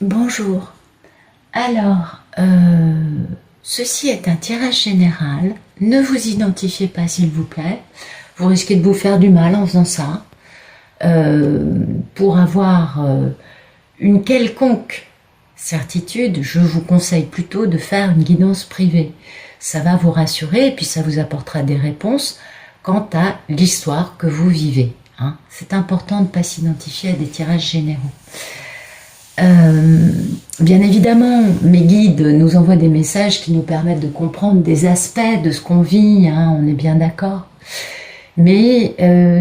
Bonjour. Alors, ceci est un tirage général. Ne vous identifiez pas, s'il vous plaît. Vous risquez de vous faire du mal en faisant ça. Pour avoir une quelconque certitude, je vous conseille plutôt de faire une guidance privée. Ça va vous rassurer et puis ça vous apportera des réponses quant à l'histoire que vous vivez. Hein. C'est important de ne pas s'identifier à des tirages généraux. Bien évidemment, mes guides nous envoient des messages qui nous permettent de comprendre des aspects de ce qu'on vit, hein, on est bien d'accord. Mais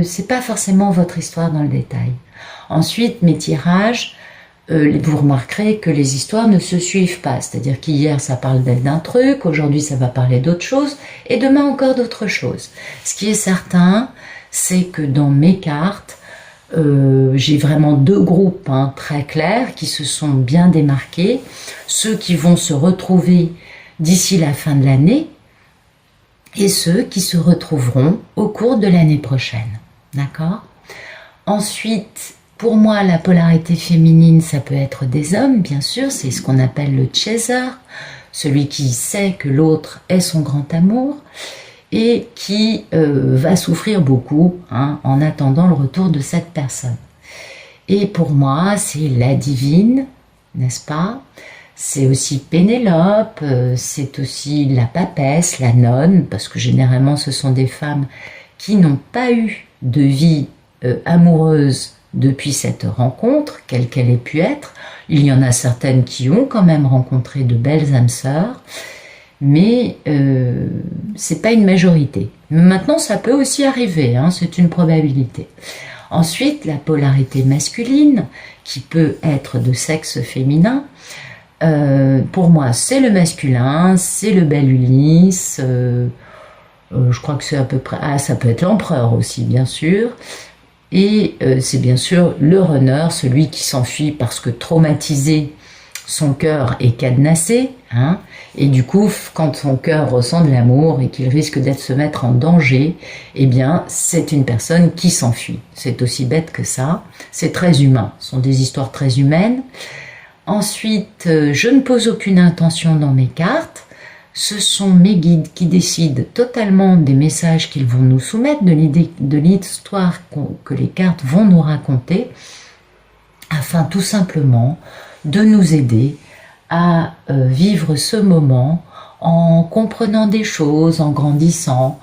c'est pas forcément votre histoire dans le détail. Ensuite, mes tirages, vous remarquerez que les histoires ne se suivent pas. C'est-à-dire qu'hier, ça parle d'un truc, aujourd'hui, ça va parler d'autre chose, et demain encore d'autre chose. Ce qui est certain, c'est que dans mes cartes, j'ai vraiment deux groupes très clairs qui se sont bien démarqués. Ceux qui vont se retrouver d'ici la fin de l'année et ceux qui se retrouveront au cours de l'année prochaine. D'accord ? Ensuite, pour moi, la polarité féminine, ça peut être des hommes, bien sûr. C'est ce qu'on appelle le chaser, celui qui sait que l'autre est son grand amour et qui va souffrir beaucoup en attendant le retour de cette personne. Et pour moi, c'est la divine, n'est-ce pas? C'est aussi Pénélope, c'est aussi la papesse, la nonne, parce que généralement ce sont des femmes qui n'ont pas eu de vie amoureuse depuis cette rencontre, quelle qu'elle ait pu être. Il y en a certaines qui ont quand même rencontré de belles âmes sœurs, mais c'est pas une majorité. Maintenant, ça peut aussi arriver, hein, c'est une probabilité. Ensuite, la polarité masculine, qui peut être de sexe féminin, pour moi, c'est le masculin, c'est le bel Ulysse, je crois que c'est à peu près... Ah, ça peut être l'empereur aussi, bien sûr. Et c'est bien sûr le runner, celui qui s'enfuit parce que traumatisé, son cœur est cadenassé, hein, et du coup, quand son cœur ressent de l'amour et qu'il risque d'être se mettre en danger, eh bien, c'est une personne qui s'enfuit. C'est aussi bête que ça. C'est très humain. Ce sont des histoires très humaines. Ensuite, je ne pose aucune intention dans mes cartes. Ce sont mes guides qui décident totalement des messages qu'ils vont nous soumettre, de l'histoire que les cartes vont nous raconter, afin tout simplement de nous aider à vivre ce moment en comprenant des choses, en grandissant,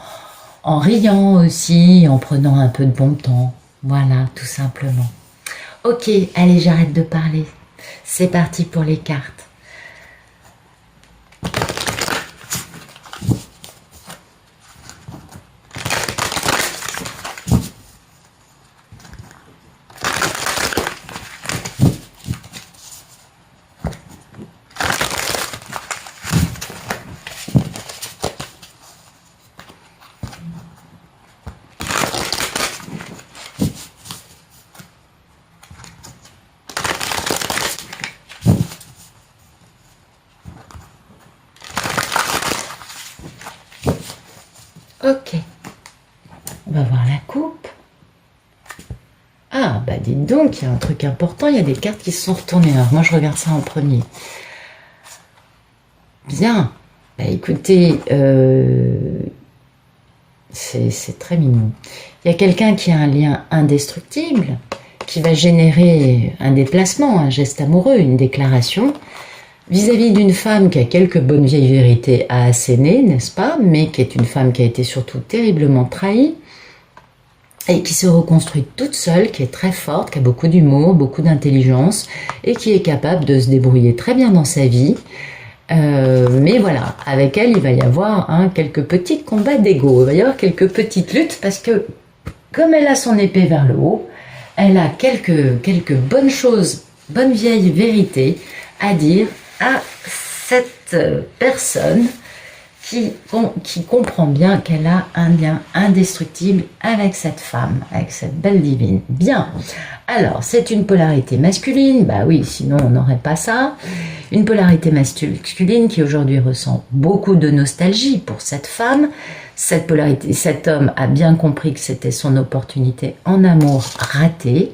en riant aussi, en prenant un peu de bon temps. Voilà, tout simplement. Ok, allez, j'arrête de parler. C'est parti pour les cartes. Ok, on va voir la coupe. Ah, bah dites donc, il y a un truc important, il y a des cartes qui se sont retournées. Alors moi, je regarde ça en premier. Bien, bah écoutez, c'est très mignon. Il y a quelqu'un qui a un lien indestructible, qui va générer un déplacement, un geste amoureux, une déclaration, vis-à-vis d'une femme qui a quelques bonnes vieilles vérités à asséner, n'est-ce pas, mais qui est une femme qui a été surtout terriblement trahie et qui se reconstruit toute seule, qui est très forte, qui a beaucoup d'humour, beaucoup d'intelligence et qui est capable de se débrouiller très bien dans sa vie. Mais voilà, avec elle, il va y avoir quelques petits combats d'ego, il va y avoir quelques petites luttes parce que comme elle a son épée vers le haut, elle a quelques bonnes choses, bonnes vieilles vérités à dire à cette personne qui comprend bien qu'elle a un lien indestructible avec cette femme, avec cette belle divine. Bien, alors c'est une polarité masculine, bah oui, sinon on n'aurait pas ça. Une polarité masculine qui aujourd'hui ressent beaucoup de nostalgie pour cette femme. Cette polarité, cet homme a bien compris que c'était son opportunité en amour ratée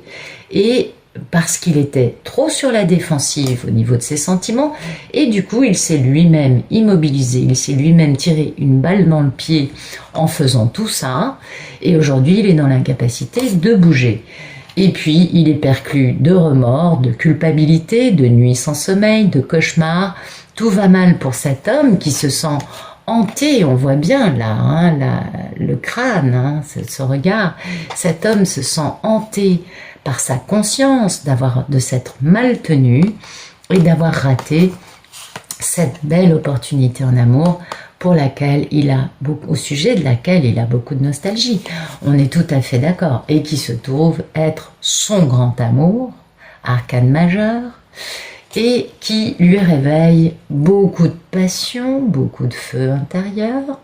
et parce qu'il était trop sur la défensive au niveau de ses sentiments, et du coup il s'est lui-même immobilisé, il s'est lui-même tiré une balle dans le pied en faisant tout ça, et aujourd'hui il est dans l'incapacité de bouger. Et puis il est perclus de remords, de culpabilité, de nuits sans sommeil, de cauchemars. Tout va mal pour cet homme qui se sent hanté, on voit bien là, hein, le crâne, hein, ce regard. Cet homme se sent hanté par sa conscience de s'être mal tenu et d'avoir raté cette belle opportunité en amour pour laquelle au sujet de laquelle il a beaucoup de nostalgie. On est tout à fait d'accord, et qui se trouve être son grand amour, arcane majeur, et qui lui réveille beaucoup de passion, beaucoup de feu intérieur,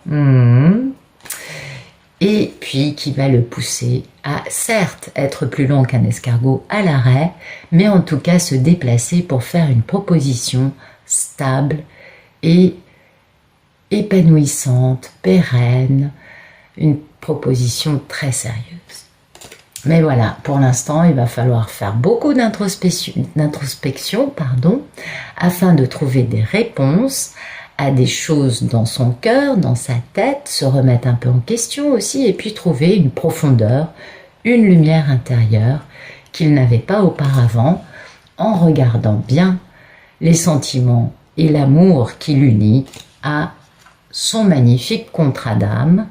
et puis qui va le pousser à, certes, être plus long qu'un escargot à l'arrêt, mais en tout cas se déplacer pour faire une proposition stable et épanouissante, pérenne, une proposition très sérieuse. Mais voilà, pour l'instant, il va falloir faire beaucoup d'introspection, afin de trouver des réponses à des choses dans son cœur, dans sa tête, se remettre un peu en question aussi, et puis trouver une profondeur, une lumière intérieure qu'il n'avait pas auparavant, en regardant bien les sentiments et l'amour qui l'unit à son magnifique contrat d'âme,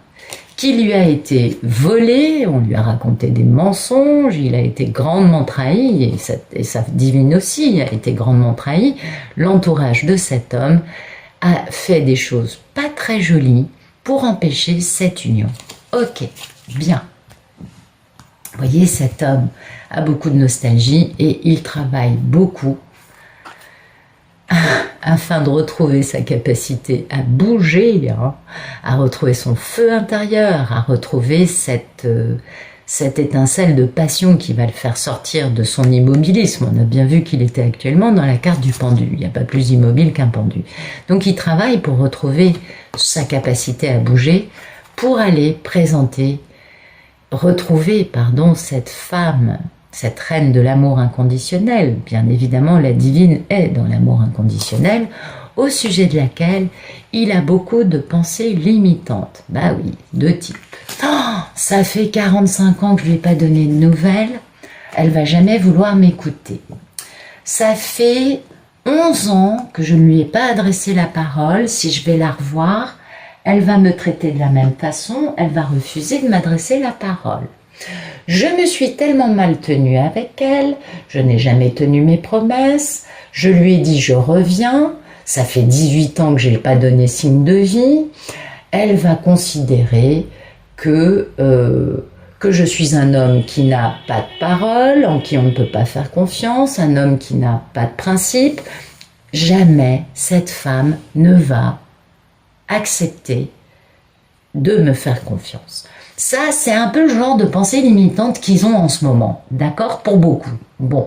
qui lui a été volé, on lui a raconté des mensonges, il a été grandement trahi, et sa divine aussi a été grandement trahie. L'entourage de cet homme a fait des choses pas très jolies pour empêcher cette union. Ok, bien. Vous voyez, cet homme a beaucoup de nostalgie et il travaille beaucoup afin de retrouver sa capacité à bouger, hein, à retrouver son feu intérieur, à retrouver cette étincelle de passion qui va le faire sortir de son immobilisme. On a bien vu qu'il était actuellement dans la carte du pendu. Il n'y a pas plus immobile qu'un pendu. Donc il travaille pour retrouver sa capacité à bouger, pour aller retrouver cette femme, cette reine de l'amour inconditionnel. Bien évidemment, la divine est dans l'amour inconditionnel, au sujet de laquelle il a beaucoup de pensées limitantes. Bah oui, de type. Oh, ça fait 45 ans que je lui ai pas donné de nouvelles, elle va jamais vouloir m'écouter. Ça fait 11 ans que je ne lui ai pas adressé la parole, si je vais la revoir, elle va me traiter de la même façon, elle va refuser de m'adresser la parole. Je me suis tellement mal tenue avec elle, je n'ai jamais tenu mes promesses, je lui ai dit je reviens, ça fait 18 ans que je n'ai pas donné signe de vie, elle va considérer que je suis un homme qui n'a pas de parole, en qui on ne peut pas faire confiance, un homme qui n'a pas de principe. Jamais cette femme ne va accepter de me faire confiance. Ça, c'est un peu le genre de pensée limitante qu'ils ont en ce moment, d'accord, pour beaucoup. Bon,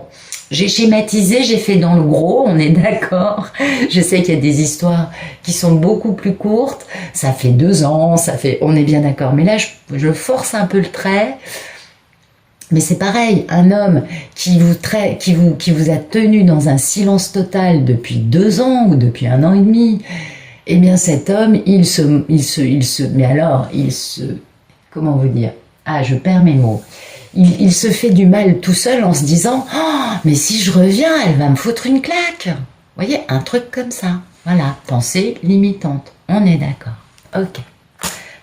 j'ai schématisé, j'ai fait dans le gros, on est d'accord. Je sais qu'il y a des histoires qui sont beaucoup plus courtes, ça fait 2 ans, on est bien d'accord. Mais là, je force un peu le trait. Mais c'est pareil, un homme qui vous a tenu dans un silence total depuis 2 ans ou depuis 1 an et demi, eh bien cet homme, comment vous dire? Ah, je perds mes mots. Il se fait du mal tout seul en se disant « Oh, mais si je reviens, elle va me foutre une claque !» Vous voyez, un truc comme ça. Voilà, pensée limitante. On est d'accord. Ok.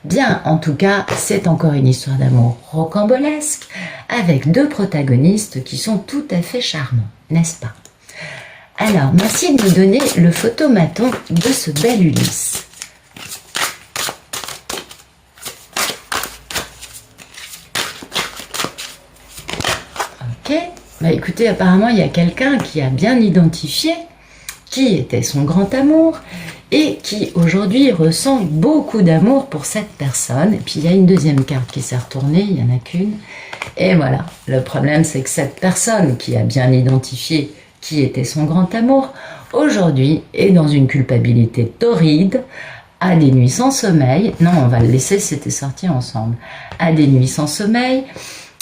Bien, en tout cas, c'est encore une histoire d'amour rocambolesque avec 2 protagonistes qui sont tout à fait charmants, n'est-ce pas? Alors, merci de me donner le photomaton de ce bel Ulysse. Ok, bah écoutez, apparemment il y a quelqu'un qui a bien identifié qui était son grand amour et qui aujourd'hui ressent beaucoup d'amour pour cette personne. Et puis il y a une deuxième carte qui s'est retournée, il n'y en a qu'une. Et voilà, le problème c'est que cette personne qui a bien identifié qui était son grand amour, aujourd'hui est dans une culpabilité torride, a des nuits sans sommeil, non on va le laisser, c'était sorti ensemble, a des nuits sans sommeil,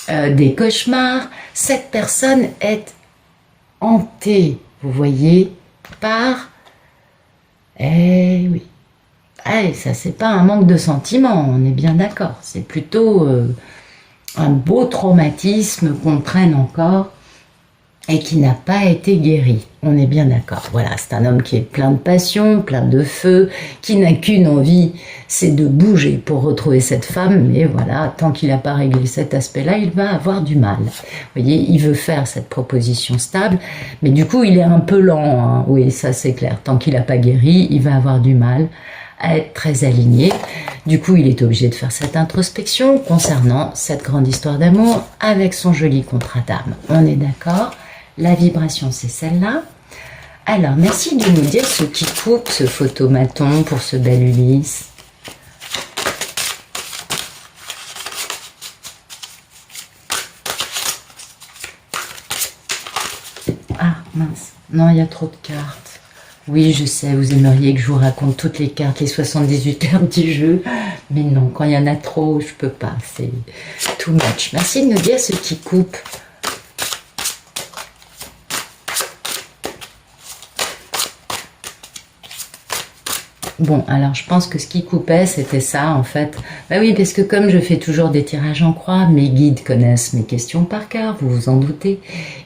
des cauchemars. Cette personne est hanté, vous voyez, par... Eh oui. Ah, ça, c'est pas un manque de sentiments, on est bien d'accord. C'est plutôt un beau traumatisme qu'on traîne encore et qui n'a pas été guéri. On est bien d'accord. Voilà, c'est un homme qui est plein de passion, plein de feu, qui n'a qu'une envie, c'est de bouger pour retrouver cette femme. Mais voilà, tant qu'il n'a pas réglé cet aspect-là, il va avoir du mal. Vous voyez, il veut faire cette proposition stable, mais du coup, il est un peu lent. Hein. Oui, ça c'est clair. Tant qu'il n'a pas guéri, il va avoir du mal à être très aligné. Du coup, il est obligé de faire cette introspection concernant cette grande histoire d'amour avec son joli contrat d'âme. On est d'accord? La vibration, c'est celle-là. Alors, merci de nous dire ce qui coupe ce photomaton pour ce bel Ulysse. Ah, mince. Non, il y a trop de cartes. Oui, je sais, vous aimeriez que je vous raconte toutes les cartes, les 78 cartes du jeu. Mais non, quand il y en a trop, je peux pas. C'est too much. Merci de nous dire ce qui coupe. Bon, alors je pense que ce qui coupait, c'était ça en fait. Bah oui, parce que comme je fais toujours des tirages en croix, mes guides connaissent mes questions par cœur, vous vous en doutez.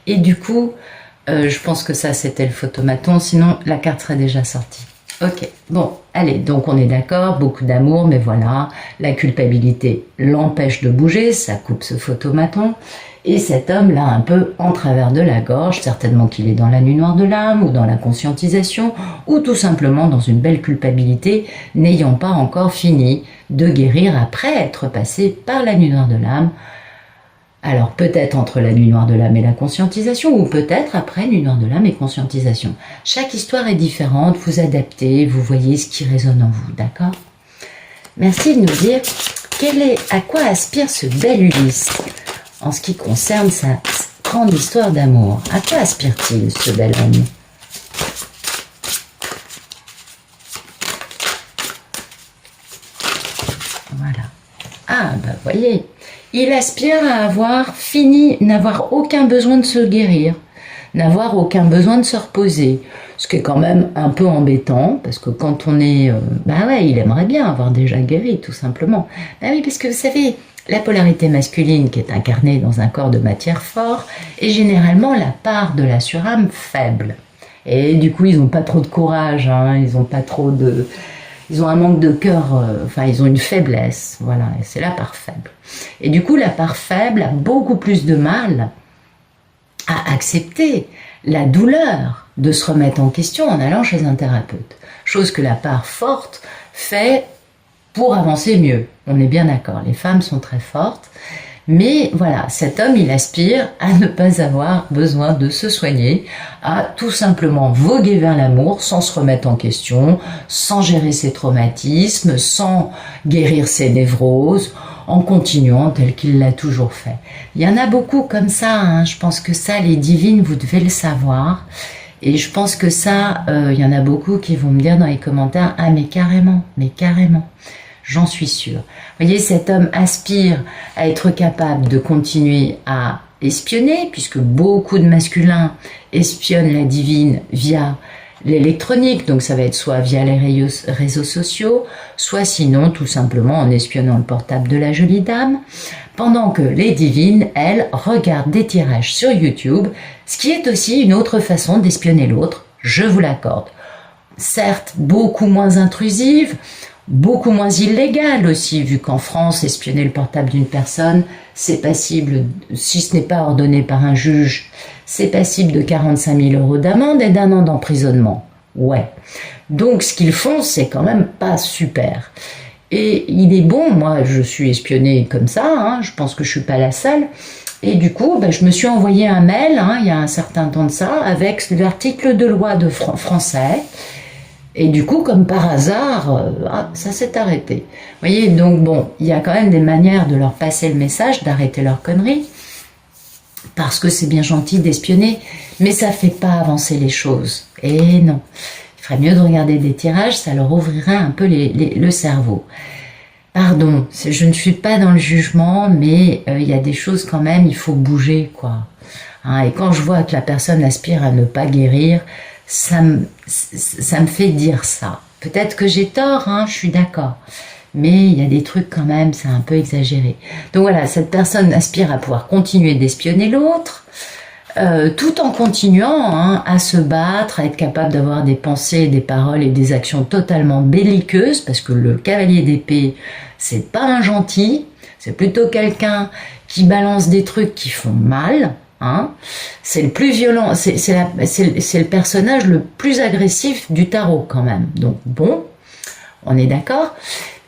Et du coup, je pense que ça c'était le photomaton, sinon la carte serait déjà sortie. Ok, bon, allez, donc on est d'accord, beaucoup d'amour, mais voilà, la culpabilité l'empêche de bouger, ça coupe ce photomaton. Et cet homme l'a un peu en travers de la gorge, certainement qu'il est dans la nuit noire de l'âme, ou dans la conscientisation, ou tout simplement dans une belle culpabilité, n'ayant pas encore fini de guérir après être passé par la nuit noire de l'âme. Alors peut-être entre la nuit noire de l'âme et la conscientisation, ou peut-être après nuit noire de l'âme et conscientisation. Chaque histoire est différente, vous adaptez, vous voyez ce qui résonne en vous, d'accord? Merci de nous dire à quoi aspire ce bel Ulysse en ce qui concerne sa grande histoire d'amour. À quoi aspire-t-il, ce bel homme? Voilà. Ah, bah voyez, il aspire à avoir fini, n'avoir aucun besoin de se guérir, n'avoir aucun besoin de se reposer. Ce qui est quand même un peu embêtant, parce que quand on est... bah ouais, il aimerait bien avoir déjà guéri, tout simplement. Bah oui, parce que vous savez... La polarité masculine qui est incarnée dans un corps de matière fort est généralement la part de la surâme faible. Et du coup, ils n'ont pas trop de courage, hein, ils ont pas trop de... Ils ont un manque de cœur, enfin, ils ont une faiblesse, voilà, et c'est la part faible. Et du coup, la part faible a beaucoup plus de mal à accepter la douleur de se remettre en question en allant chez un thérapeute. Chose que la part forte fait pour avancer mieux. On est bien d'accord, les femmes sont très fortes, mais voilà, cet homme, il aspire à ne pas avoir besoin de se soigner, à tout simplement voguer vers l'amour sans se remettre en question, sans gérer ses traumatismes, sans guérir ses névroses, en continuant tel qu'il l'a toujours fait. Il y en a beaucoup comme ça, hein. Je pense que ça, les divines, vous devez le savoir. Et je pense que ça, il y en a beaucoup qui vont me dire dans les commentaires, ah mais carrément, j'en suis sûre. Vous voyez, cet homme aspire à être capable de continuer à espionner, puisque beaucoup de masculins espionnent la divine via l'électronique, donc ça va être soit via les réseaux sociaux, soit sinon tout simplement en espionnant le portable de la jolie dame, pendant que les divines, elles, regardent des tirages sur YouTube, ce qui est aussi une autre façon d'espionner l'autre, je vous l'accorde. Certes, beaucoup moins intrusive, beaucoup moins illégale aussi, vu qu'en France, espionner le portable d'une personne, c'est passible, si ce n'est pas ordonné par un juge, c'est passible de 45 000 € d'amende et d'1 an d'emprisonnement. Ouais. Donc ce qu'ils font, c'est quand même pas super. Et il est bon, moi je suis espionnée comme ça, hein, je pense que je suis pas la seule. Et du coup, je me suis envoyé un mail, hein, il y a un certain temps de ça, avec l'article de loi de français. Et du coup, comme par hasard, ça s'est arrêté. Vous voyez, donc bon, il y a quand même des manières de leur passer le message, d'arrêter leurs conneries, parce que c'est bien gentil d'espionner, mais ça fait pas avancer les choses. Et non, il ferait mieux de regarder des tirages, ça leur ouvrirait un peu le cerveau. Pardon, je ne suis pas dans le jugement, mais il y a des choses quand même, il faut bouger, quoi. hein, et quand je vois que la personne aspire à ne pas guérir, ça me fait dire ça. Peut-être que j'ai tort, hein, je suis d'accord. Mais il y a des trucs quand même, c'est un peu exagéré. Donc voilà, cette personne aspire à pouvoir continuer d'espionner l'autre, tout en continuant hein, à se battre, à être capable d'avoir des pensées, des paroles et des actions totalement belliqueuses, parce que le cavalier d'épée, c'est pas un gentil, c'est plutôt quelqu'un qui balance des trucs qui font mal. Hein. C'est le plus violent, c'est le personnage le plus agressif du tarot quand même. Donc bon, on est d'accord.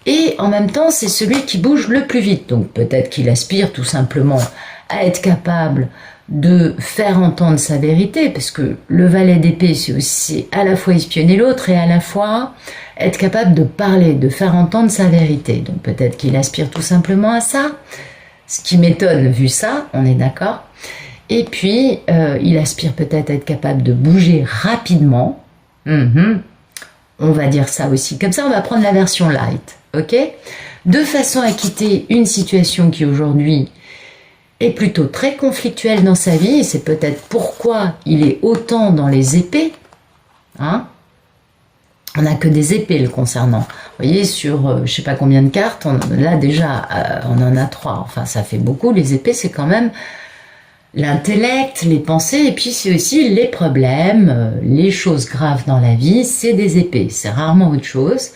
Et en même temps, c'est celui qui bouge le plus vite. Donc peut-être qu'il aspire tout simplement à être capable de faire entendre sa vérité, parce que le valet d'épée, c'est aussi à la fois espionner l'autre et à la fois être capable de parler, de faire entendre sa vérité. Donc peut-être qu'il aspire tout simplement à ça, ce qui m'étonne vu ça, on est d'accord. Et puis, il aspire peut-être à être capable de bouger rapidement. On va dire ça aussi. Comme ça, on va prendre la version light, ok? De façon à quitter une situation qui aujourd'hui est plutôt très conflictuelle dans sa vie, et c'est peut-être pourquoi il est autant dans les épées. Hein? On n'a que des épées le concernant. Vous voyez, sur je sais pas combien de cartes, là déjà, on en a 3. Enfin, ça fait beaucoup. Les épées, c'est quand même l'intellect, les pensées, et puis c'est aussi les problèmes, les choses graves dans la vie, c'est des épées. C'est rarement autre chose.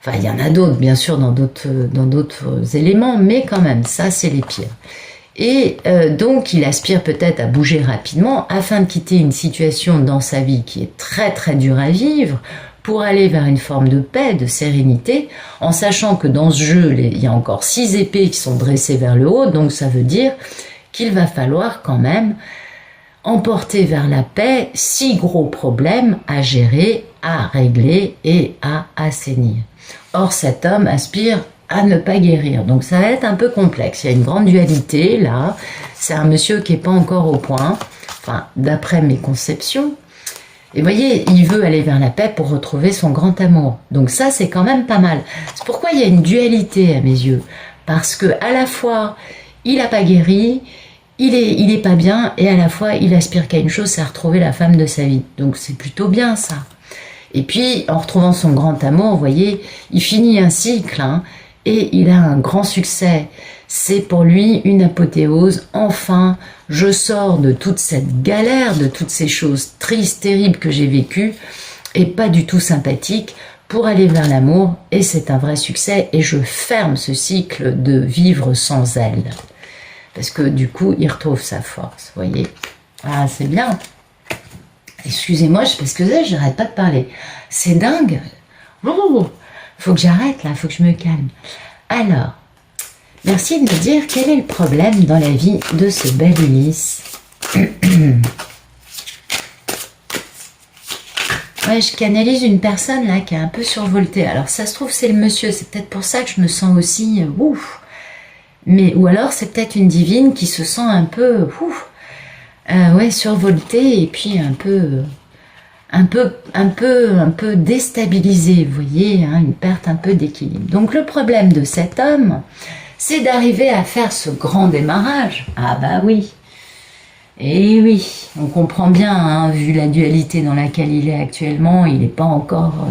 Enfin, il y en a d'autres, bien sûr, dans d'autres éléments, mais quand même, ça, c'est les pires. Et donc, il aspire peut-être à bouger rapidement afin de quitter une situation dans sa vie qui est très très dure à vivre pour aller vers une forme de paix, de sérénité, en sachant que dans ce jeu, il y a encore 6 épées qui sont dressées vers le haut, donc ça veut dire qu'il va falloir quand même emporter vers la paix 6 gros problèmes à gérer, à régler et à assainir. Or, cet homme aspire à ne pas guérir. Donc ça va être un peu complexe. Il y a une grande dualité là. C'est un monsieur qui n'est pas encore au point, enfin d'après mes conceptions. Et vous voyez, il veut aller vers la paix pour retrouver son grand amour. Donc ça, c'est quand même pas mal. C'est pourquoi il y a une dualité à mes yeux. Parce que à la fois, il n'a pas guéri, il est pas bien, et à la fois, il aspire qu'à une chose, c'est à retrouver la femme de sa vie. Donc c'est plutôt bien ça. Et puis, en retrouvant son grand amour, vous voyez, il finit un cycle, hein, et il a un grand succès. C'est pour lui une apothéose. Enfin, je sors de toute cette galère, de toutes ces choses tristes, terribles que j'ai vécues, et pas du tout sympathiques, pour aller vers l'amour, et c'est un vrai succès, et je ferme ce cycle de vivre sans elle. Parce que du coup, il retrouve sa force, vous voyez. Ah, c'est bien. Excusez-moi, je sais pas ce que c'est, j'arrête pas de parler. C'est dingue. Oh, faut que j'arrête là, faut que je me calme. Alors, merci de me dire quel est le problème dans la vie de ce bel Ulysse. Ouais, je canalise une personne là qui est un peu survoltée. Alors ça se trouve c'est le monsieur, c'est peut-être pour ça que je me sens aussi ouf. Mais ou alors c'est peut-être une divine qui se sent un peu ouf. Ouais, survoltée et puis un peu déstabilisée, vous voyez, hein, une perte un peu d'équilibre. Donc le problème de cet homme, c'est d'arriver à faire ce grand démarrage. Ah bah oui. Et oui, on comprend bien, hein, vu la dualité dans laquelle il est actuellement, il n'est pas encore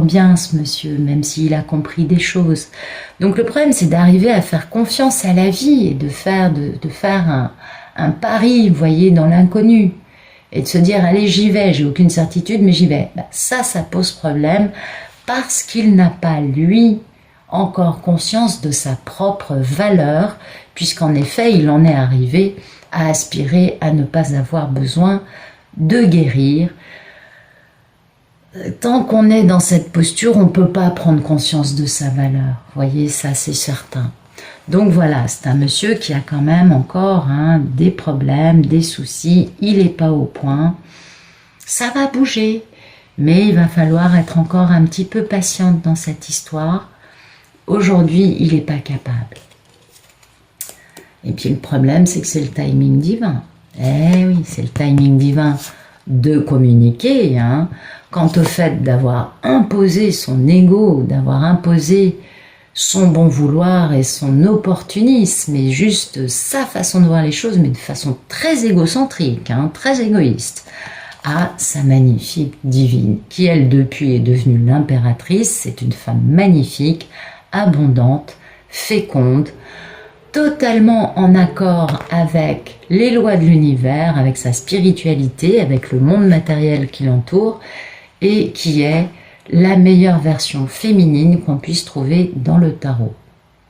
bien ce monsieur, même s'il a compris des choses. Donc le problème, c'est d'arriver à faire confiance à la vie et de faire un pari, vous voyez, dans l'inconnu. Et de se dire, allez, j'y vais, j'ai aucune certitude, mais j'y vais. Ben, ça pose problème parce qu'il n'a pas, lui, encore conscience de sa propre valeur, puisqu'en effet, il en est arrivé à aspirer à ne pas avoir besoin de guérir. Tant qu'on est dans cette posture, on ne peut pas prendre conscience de sa valeur. Vous voyez, ça c'est certain. Donc voilà, c'est un monsieur qui a quand même encore des problèmes, des soucis, il n'est pas au point. Ça va bouger, mais il va falloir être encore un petit peu patiente dans cette histoire. Aujourd'hui, il n'est pas capable. Et puis le problème, c'est que c'est le timing divin. Eh oui, c'est le timing divin de communiquer. Quant au fait d'avoir imposé son ego, d'avoir imposé son bon vouloir et son opportunisme, et juste sa façon de voir les choses, mais de façon très égocentrique, hein, très égoïste, à sa magnifique divine, qui elle depuis est devenue l'impératrice. C'est une femme magnifique, abondante, féconde, totalement en accord avec les lois de l'univers, avec sa spiritualité, avec le monde matériel qui l'entoure, et qui est la meilleure version féminine qu'on puisse trouver dans le tarot.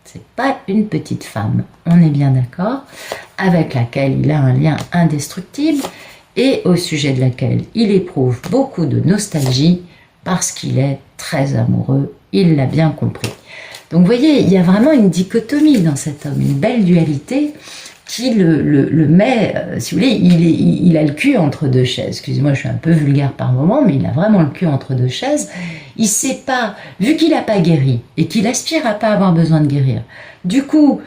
C'est pas une petite femme, on est bien d'accord, avec laquelle il a un lien indestructible et au sujet de laquelle il éprouve beaucoup de nostalgie parce qu'il est très amoureux, il l'a bien compris. Donc vous voyez, il y a vraiment une dichotomie dans cet homme, une belle dualité qui le met, si vous voulez, il a le cul entre deux chaises. Excusez-moi, je suis un peu vulgaire par moment, mais il a vraiment le cul entre deux chaises. Il sait pas, vu qu'il n'a pas guéri et qu'il aspire à pas avoir besoin de guérir, du coup,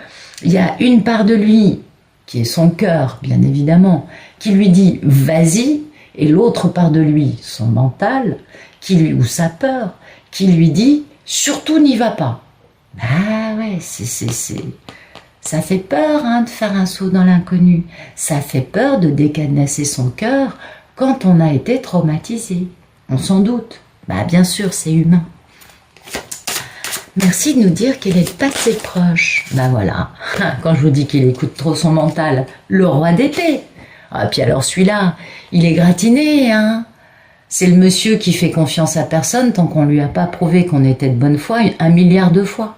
il y a une part de lui, qui est son cœur, bien évidemment, qui lui dit « vas-y », et l'autre part de lui, son mental, ou sa peur, qui lui dit « surtout n'y va pas ». Ah ouais, ça fait peur hein, de faire un saut dans l'inconnu. Ça fait peur de décadenasser son cœur quand on a été traumatisé. On s'en doute. Bah bien sûr, c'est humain. Merci de nous dire qu'il est pas de ses proches. Bah voilà. Quand je vous dis qu'il écoute trop son mental, le roi d'épée. Ah puis alors celui-là, il est gratiné, hein. C'est le monsieur qui fait confiance à personne tant qu'on lui a pas prouvé qu'on était de bonne foi 1 milliard de fois.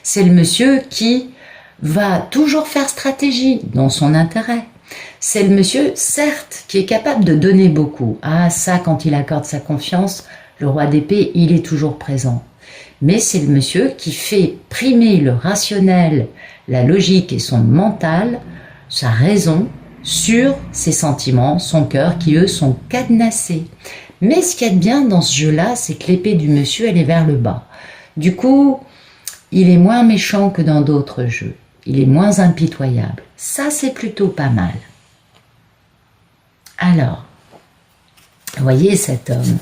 C'est le monsieur qui va toujours faire stratégie dans son intérêt. C'est le monsieur, certes, qui est capable de donner beaucoup. Ah, ça, quand il accorde sa confiance, le roi d'épée, il est toujours présent. Mais c'est le monsieur qui fait primer le rationnel, la logique et son mental, sa raison, sur ses sentiments, son cœur, qui eux sont cadenassés. Mais ce qu'il y a de bien dans ce jeu-là, c'est que l'épée du monsieur, elle est vers le bas. Du coup, il est moins méchant que dans d'autres jeux. Il est moins impitoyable. Ça, c'est plutôt pas mal. Alors, vous voyez cet homme,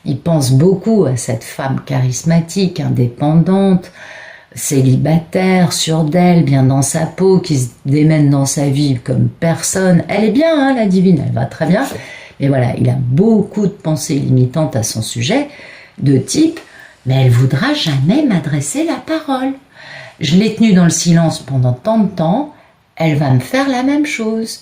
il pense beaucoup à cette femme charismatique, indépendante, célibataire, sûre d'elle, bien dans sa peau, qui se démène dans sa vie comme personne. Elle est bien, hein, la divine, elle va très bien. Mais voilà, il a beaucoup de pensées limitantes à son sujet, de type « mais elle voudra jamais m'adresser la parole. Je l'ai tenue dans le silence pendant tant de temps, elle va me faire la même chose.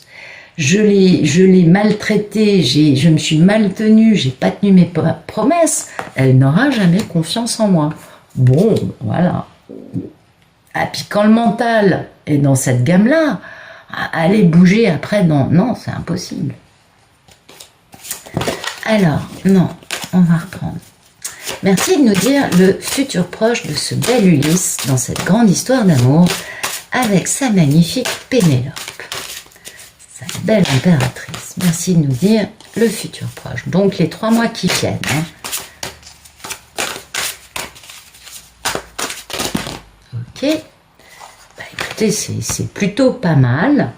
Je l'ai maltraitée, je me suis mal tenue, j'ai pas tenu mes promesses, elle n'aura jamais confiance en moi. » Bon, voilà. Ah, puis quand le mental est dans cette gamme-là, aller bouger après, non, c'est impossible. Alors, non, on va reprendre. Merci de nous dire le futur proche de ce bel Ulysse dans cette grande histoire d'amour avec sa magnifique Pénélope, sa belle impératrice. Merci de nous dire le futur proche. Donc les 3 mois qui viennent. Hein. Ok. Bah, écoutez, c'est plutôt pas mal.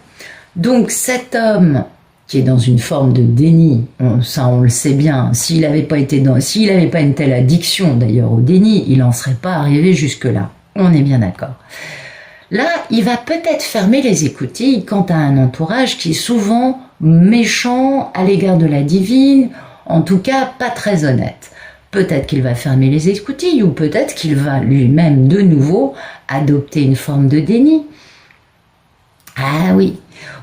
Donc cet homme qui est dans une forme de déni, ça on le sait bien, s'il n'avait pas une telle addiction d'ailleurs au déni, il n'en serait pas arrivé jusque-là. On est bien d'accord. Là, il va peut-être fermer les écoutilles quant à un entourage qui est souvent méchant à l'égard de la divine, en tout cas pas très honnête. Peut-être qu'il va fermer les écoutilles ou peut-être qu'il va lui-même de nouveau adopter une forme de déni. Ah oui.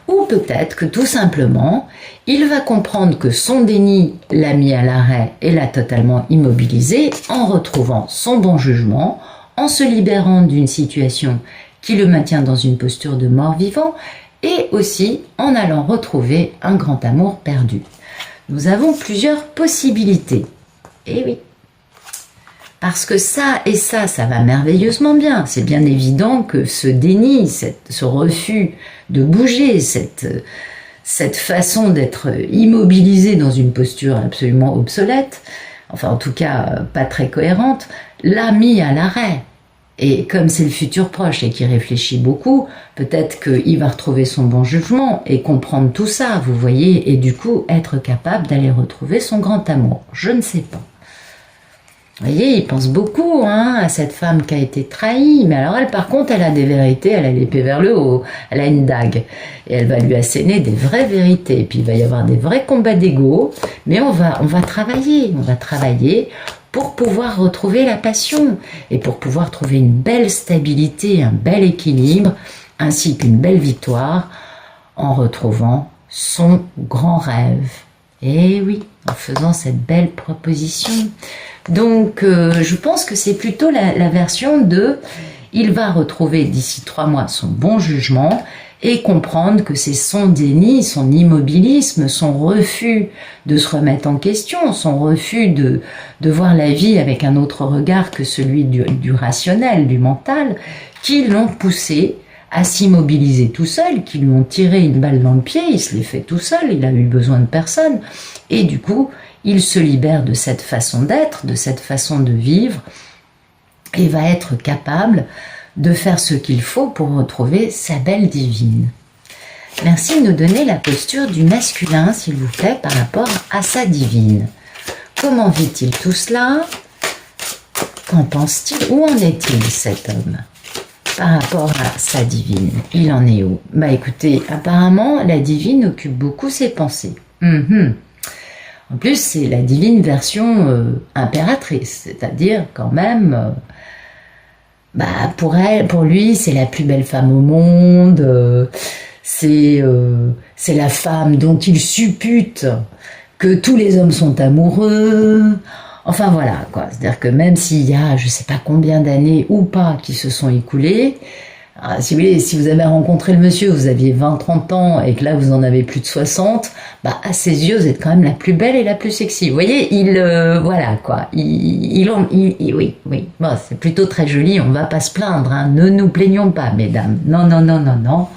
Ou peut-être que tout simplement, il va comprendre que son déni l'a mis à l'arrêt et l'a totalement immobilisé en retrouvant son bon jugement, en se libérant d'une situation qui le maintient dans une posture de mort-vivant et aussi en allant retrouver un grand amour perdu. Nous avons plusieurs possibilités. Eh oui. Parce que ça et ça va merveilleusement bien. C'est bien évident que ce déni, ce refus de bouger, cette façon d'être immobilisé dans une posture absolument obsolète, enfin en tout cas pas très cohérente, l'a mis à l'arrêt. Et comme c'est le futur proche et qu'il réfléchit beaucoup, peut-être qu'il va retrouver son bon jugement et comprendre tout ça, vous voyez, et du coup être capable d'aller retrouver son grand amour. Je ne sais pas. Vous voyez, il pense beaucoup hein, à cette femme qui a été trahie, mais alors elle, par contre, elle a des vérités, elle a l'épée vers le haut, elle a une dague, et elle va lui asséner des vraies vérités, et puis il va y avoir des vrais combats d'ego, mais on va travailler pour pouvoir retrouver la passion, et pour pouvoir trouver une belle stabilité, un bel équilibre, ainsi qu'une belle victoire, en retrouvant son grand rêve. Et oui, en faisant cette belle proposition. Donc, je pense que c'est plutôt la version de « il va retrouver d'ici 3 mois son bon jugement » et comprendre que c'est son déni, son immobilisme, son refus de se remettre en question, son refus de voir la vie avec un autre regard que celui du rationnel, du mental, qui l'ont poussé à s'immobiliser tout seul, qui lui ont tiré une balle dans le pied, il se l'est fait tout seul, il a eu besoin de personne, et du coup, il se libère de cette façon d'être, de cette façon de vivre, et va être capable de faire ce qu'il faut pour retrouver sa belle divine. Merci de nous donner la posture du masculin, s'il vous plaît, par rapport à sa divine. Comment vit-il tout cela? Qu'en pense-t-il? Où en est-il, cet homme, par rapport à sa divine? Il en est où? Bah écoutez, apparemment, la divine occupe beaucoup ses pensées. En plus, c'est la divine version impératrice, c'est-à-dire quand même... pour lui, c'est la plus belle femme au monde, c'est la femme dont il suppute que tous les hommes sont amoureux. Enfin voilà, quoi. C'est-à-dire que même s'il y a je sais pas combien d'années ou pas qui se sont écoulées, si vous voulez, si vous avez rencontré le monsieur, vous aviez 20-30 ans et que là vous en avez plus de 60, à ses yeux vous êtes quand même la plus belle et la plus sexy. Vous voyez, voilà quoi, oui, bon, c'est plutôt très joli, on va pas se plaindre, hein. Ne nous plaignons pas mesdames, non,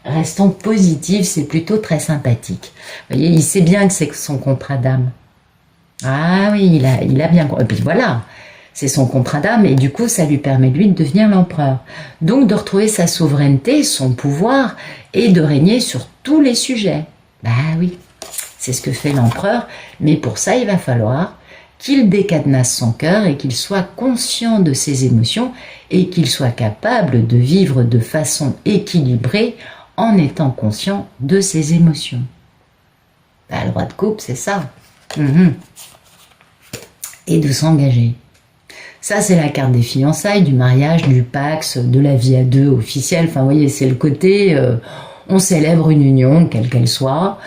restons positifs, c'est plutôt très sympathique. Vous voyez, il sait bien que c'est son contrat d'âme. Ah oui, il a bien, et puis voilà. C'est son contrat d'âme et du coup, ça lui permet lui de devenir l'empereur. Donc de retrouver sa souveraineté, son pouvoir et de régner sur tous les sujets. Bah oui, c'est ce que fait l'empereur, mais pour ça, il va falloir qu'il décadenasse son cœur et qu'il soit conscient de ses émotions et qu'il soit capable de vivre de façon équilibrée en étant conscient de ses émotions. Bah, le roi de coupe, c'est ça. Et de s'engager. Ça, c'est la carte des fiançailles, du mariage, du pax, de la vie à deux officielle. Enfin, vous voyez, c'est le côté, on célèbre une union, quelle qu'elle soit,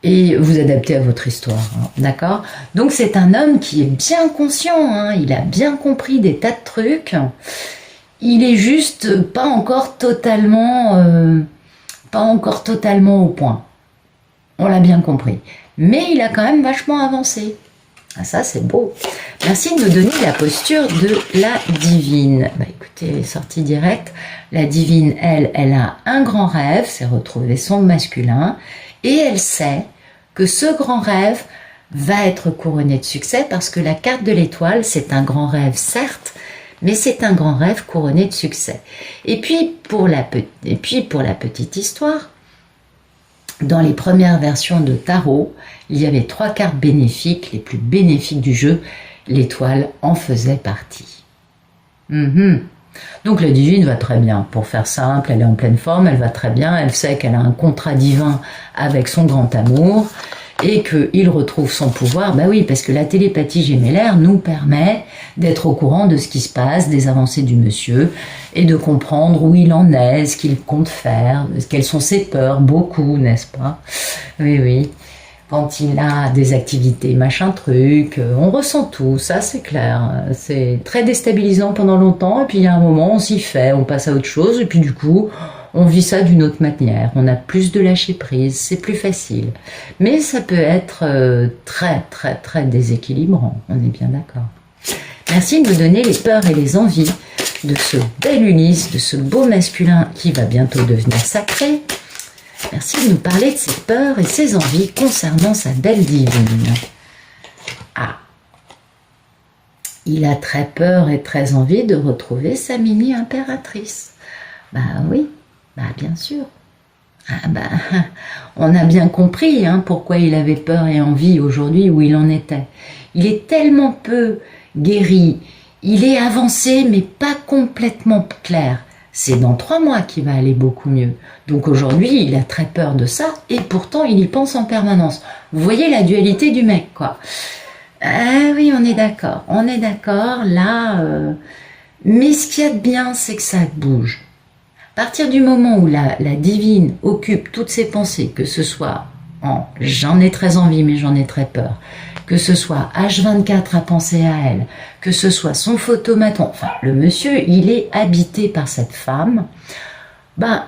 et vous adaptez à votre histoire, hein, d'accord? Donc, c'est un homme qui est bien conscient, hein, il a bien compris des tas de trucs. Il est juste pas encore totalement au point. On l'a bien compris. Mais il a quand même vachement avancé. Ah, ça, c'est beau. Merci de me donner la posture de la divine. Écoutez, sortie directe. La divine, elle a un grand rêve, c'est retrouver son masculin, et elle sait que ce grand rêve va être couronné de succès parce que la carte de l'étoile, c'est un grand rêve, certes, mais c'est un grand rêve couronné de succès. Et puis, pour la petite histoire, dans les premières versions de tarot, il y avait 3 cartes bénéfiques, les plus bénéfiques du jeu. L'étoile en faisait partie. Donc la divine va très bien. Pour faire simple, elle est en pleine forme, elle va très bien. Elle sait qu'elle a un contrat divin avec son grand amour et qu'il retrouve son pouvoir. Bah oui, parce que la télépathie gémellaire nous permet d'être au courant de ce qui se passe, des avancées du monsieur, et de comprendre où il en est, ce qu'il compte faire, quelles sont ses peurs, beaucoup, n'est-ce pas? Oui. Quand il a des activités, machin truc, on ressent tout, ça c'est clair. C'est très déstabilisant pendant longtemps, et puis il y a un moment, on s'y fait, on passe à autre chose, et puis du coup, on vit ça d'une autre manière. On a plus de lâcher prise, c'est plus facile. Mais ça peut être très déséquilibrant, on est bien d'accord. Merci de me donner les peurs et les envies de ce bel Ulysse, de ce beau masculin qui va bientôt devenir sacré. Merci de nous parler de ses peurs et ses envies concernant sa belle divine. Ah, il a très peur et très envie de retrouver sa mini-impératrice. Bah oui, bien sûr. Ah ben, on a bien compris hein, pourquoi il avait peur et envie aujourd'hui où il en était. Il est tellement peu guéri, il est avancé mais pas complètement clair. C'est dans 3 mois qu'il va aller beaucoup mieux. Donc aujourd'hui, il a très peur de ça et pourtant il y pense en permanence. Vous voyez la dualité du mec, quoi. Ah oui, on est d'accord, là... Mais ce qu'il y a de bien, c'est que ça bouge. À partir du moment où la divine occupe toutes ses pensées, que ce soit en j'en ai très envie mais j'en ai très peur, que ce soit H24 à penser à elle, que ce soit son photomaton, enfin le monsieur il est habité par cette femme, ben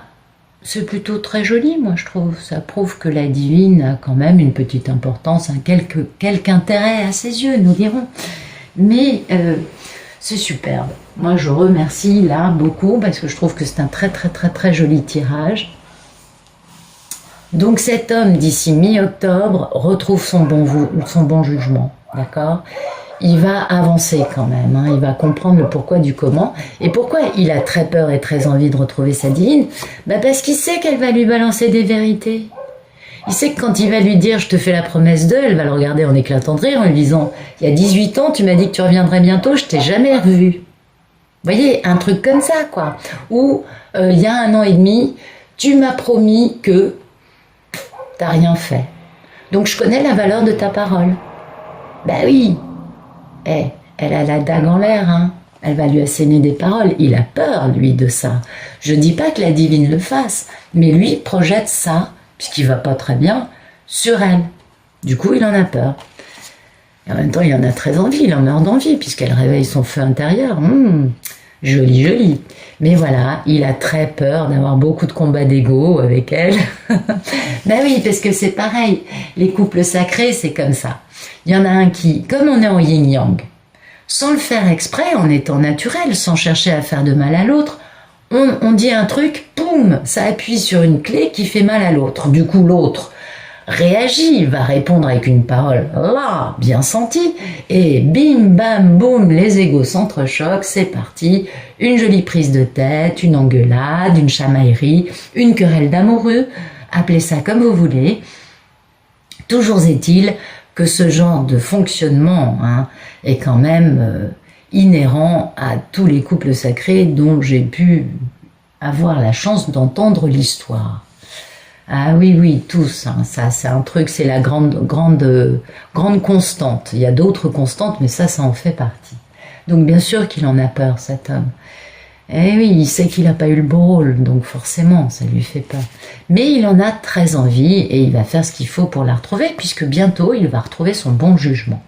c'est plutôt très joli moi je trouve, ça prouve que la divine a quand même une petite importance, quelque intérêt à ses yeux nous dirons, mais c'est superbe. Moi, je remercie là beaucoup parce que je trouve que c'est un très joli tirage. Donc cet homme, d'ici mi-octobre, retrouve son bon jugement. D'accord ? Il va avancer quand même. Hein, il va comprendre le pourquoi du comment. Et pourquoi il a très peur et très envie de retrouver sa divine ? Ben parce qu'il sait qu'elle va lui balancer des vérités. Il sait que quand il va lui dire « je te fais la promesse de », elle va le regarder en éclatant de rire en lui disant « il y a 18 ans, tu m'as dit que tu reviendrais bientôt, je t'ai jamais revu ». Vous voyez, un truc comme ça, quoi. Ou, il y a 1 an et demi, tu m'as promis que t'as rien fait. Donc, je connais la valeur de ta parole. Ben oui. Elle a la dague en l'air, hein. Elle va lui asséner des paroles. Il a peur, lui, de ça. Je dis pas que la divine le fasse, mais lui projette ça, puisqu'il va pas très bien, sur elle. Du coup, il en a peur. Et en même temps, il en a très envie, il en meurt d'envie, puisqu'elle réveille son feu intérieur. Joli. Mais voilà, il a très peur d'avoir beaucoup de combats d'ego avec elle. Ben oui, parce que c'est pareil. Les couples sacrés, c'est comme ça. Il y en a un qui, comme on est en yin-yang, sans le faire exprès, en étant naturel, sans chercher à faire de mal à l'autre, on dit un truc, boum, ça appuie sur une clé qui fait mal à l'autre. Du coup, l'autre réagit, va répondre avec une parole là, bien sentie, et bim, bam, boum, les égos s'entrechoquent, c'est parti, une jolie prise de tête, une engueulade, une chamaillerie, une querelle d'amoureux, appelez ça comme vous voulez. Toujours est-il que ce genre de fonctionnement est quand même inhérent à tous les couples sacrés dont j'ai pu avoir la chance d'entendre l'histoire. Ah oui, tous. Ça, c'est un truc, c'est la grande constante. Il y a d'autres constantes, mais ça en fait partie. Donc bien sûr qu'il en a peur, cet homme. Eh oui, il sait qu'il n'a pas eu le beau rôle, donc forcément, ça lui fait peur. Mais il en a très envie et il va faire ce qu'il faut pour la retrouver, puisque bientôt, il va retrouver son bon jugement.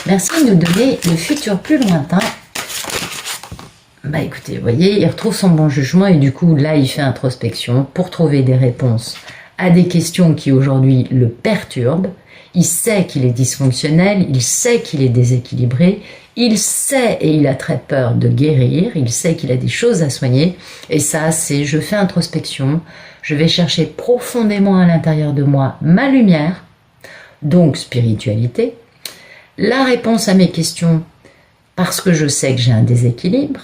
Merci de nous donner le futur plus lointain. Bah écoutez, vous voyez, il retrouve son bon jugement et du coup, là, il fait introspection pour trouver des réponses à des questions qui aujourd'hui le perturbent. Il sait qu'il est dysfonctionnel, il sait qu'il est déséquilibré, il sait et il a très peur de guérir, il sait qu'il a des choses à soigner. Et ça, c'est je fais introspection, je vais chercher profondément à l'intérieur de moi ma lumière, donc spiritualité, la réponse à mes questions parce que je sais que j'ai un déséquilibre.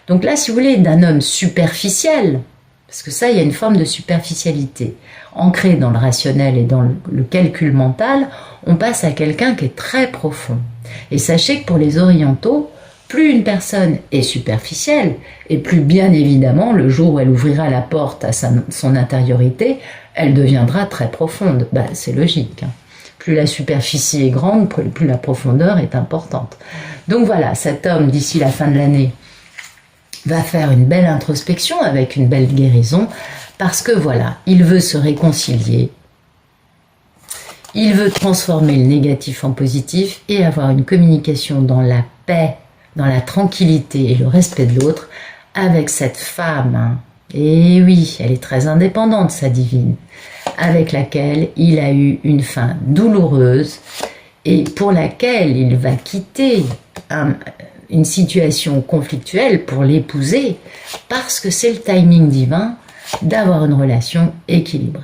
Donc là, si vous voulez, d'un homme superficiel, parce que ça, il y a une forme de superficialité, ancrée dans le rationnel et dans le calcul mental, on passe à quelqu'un qui est très profond. Et sachez que pour les orientaux, plus une personne est superficielle, et plus bien évidemment, le jour où elle ouvrira la porte à son intériorité, elle deviendra très profonde. Bah, c'est logique. Plus la superficie est grande, plus la profondeur est importante. Donc voilà, cet homme, d'ici la fin de l'année, va faire une belle introspection avec une belle guérison, parce que voilà, il veut se réconcilier, il veut transformer le négatif en positif et avoir une communication dans la paix, dans la tranquillité et le respect de l'autre avec cette femme. Et oui, elle est très indépendante, sa divine, avec laquelle il a eu une fin douloureuse et pour laquelle il va quitter une situation conflictuelle pour l'épouser, parce que c'est le timing divin d'avoir une relation équilibrée.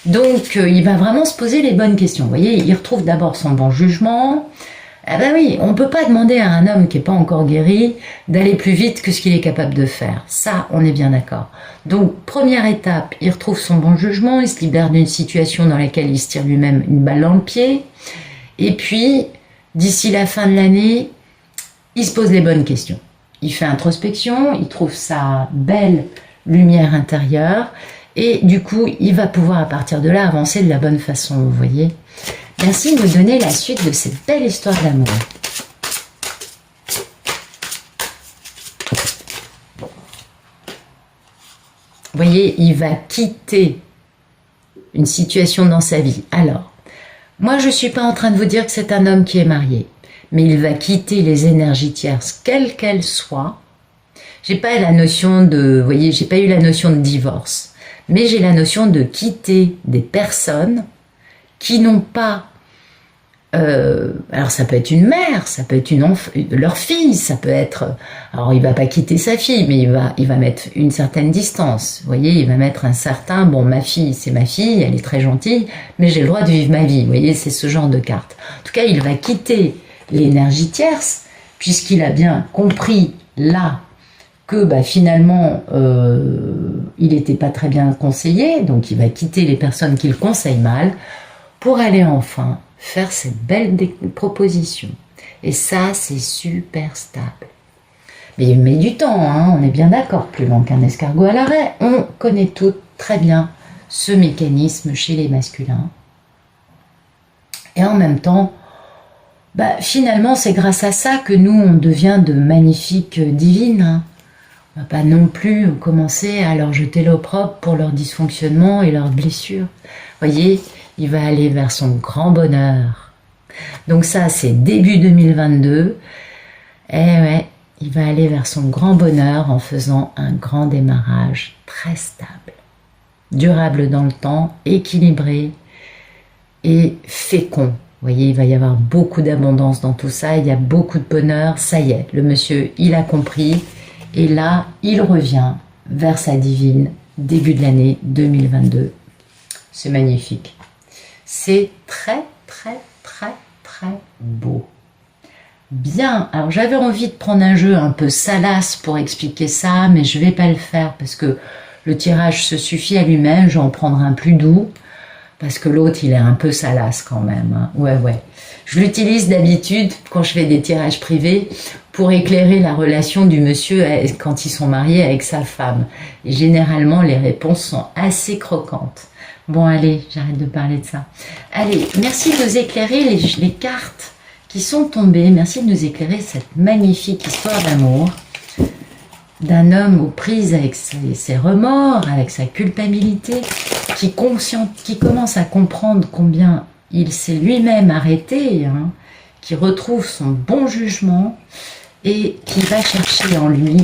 Donc, il va vraiment se poser les bonnes questions. Vous voyez, il retrouve d'abord son bon jugement, Ah ben oui, on ne peut pas demander à un homme qui n'est pas encore guéri d'aller plus vite que ce qu'il est capable de faire. Ça, on est bien d'accord. Donc, première étape, il retrouve son bon jugement, il se libère d'une situation dans laquelle il se tire lui-même une balle dans le pied. Et puis, d'ici la fin de l'année, il se pose les bonnes questions. Il fait introspection, il trouve sa belle lumière intérieure et du coup, il va pouvoir à partir de là avancer de la bonne façon, vous voyez. Merci de me donner la suite de cette belle histoire d'amour. Vous voyez, il va quitter une situation dans sa vie. Alors, moi, je ne suis pas en train de vous dire que c'est un homme qui est marié, mais il va quitter les énergies tierces, quelles qu'elles soient. J'ai pas la notion de, vous voyez, j'ai pas eu la notion de divorce, mais j'ai la notion de quitter des personnes qui n'ont pas, alors ça peut être une mère, ça peut être leur fille, ça peut être, alors il va pas quitter sa fille, mais il va mettre une certaine distance, vous voyez, il va mettre un certain, bon ma fille c'est ma fille, elle est très gentille, mais j'ai le droit de vivre ma vie, vous voyez, c'est ce genre de carte. En tout cas, il va quitter l'énergie tierce, puisqu'il a bien compris là, que bah, finalement il n'était pas très bien conseillé, donc il va quitter les personnes qui le conseillent mal pour aller enfin faire cette belle proposition. Et ça, c'est super stable. Mais il met du temps, hein, on est bien d'accord, plus lent qu'un escargot à l'arrêt. On connaît toutes très bien ce mécanisme chez les masculins. Et en même temps, bah, finalement, c'est grâce à ça que nous, on devient de magnifiques divines, hein. On va pas non plus commencer à leur jeter l'opprobre pour leur dysfonctionnement et leurs blessures. Voyez, il va aller vers son grand bonheur. Donc ça, c'est début 2022. Eh ouais, il va aller vers son grand bonheur en faisant un grand démarrage très stable, durable dans le temps, équilibré et fécond. Vous voyez, il va y avoir beaucoup d'abondance dans tout ça, il y a beaucoup de bonheur. Ça y est, le monsieur, il a compris. Et là, il revient vers sa divine début de l'année 2022. C'est magnifique. C'est très, très, très, très beau. Bien, alors j'avais envie de prendre un jeu un peu salace pour expliquer ça, mais je ne vais pas le faire parce que le tirage se suffit à lui-même. Je vais en prendre un plus doux parce que l'autre, il est un peu salace quand même, hein. Ouais. Je l'utilise d'habitude quand je fais des tirages privés pour éclairer la relation du monsieur quand ils sont mariés avec sa femme. Et généralement, les réponses sont assez croquantes. Bon, allez, j'arrête de parler de ça. Allez, merci de nous éclairer les cartes qui sont tombées. Merci de nous éclairer cette magnifique histoire d'amour d'un homme aux prises avec ses remords, avec sa culpabilité, qui commence à comprendre combien il s'est lui-même arrêté, hein, qui retrouve son bon jugement et qui va chercher en lui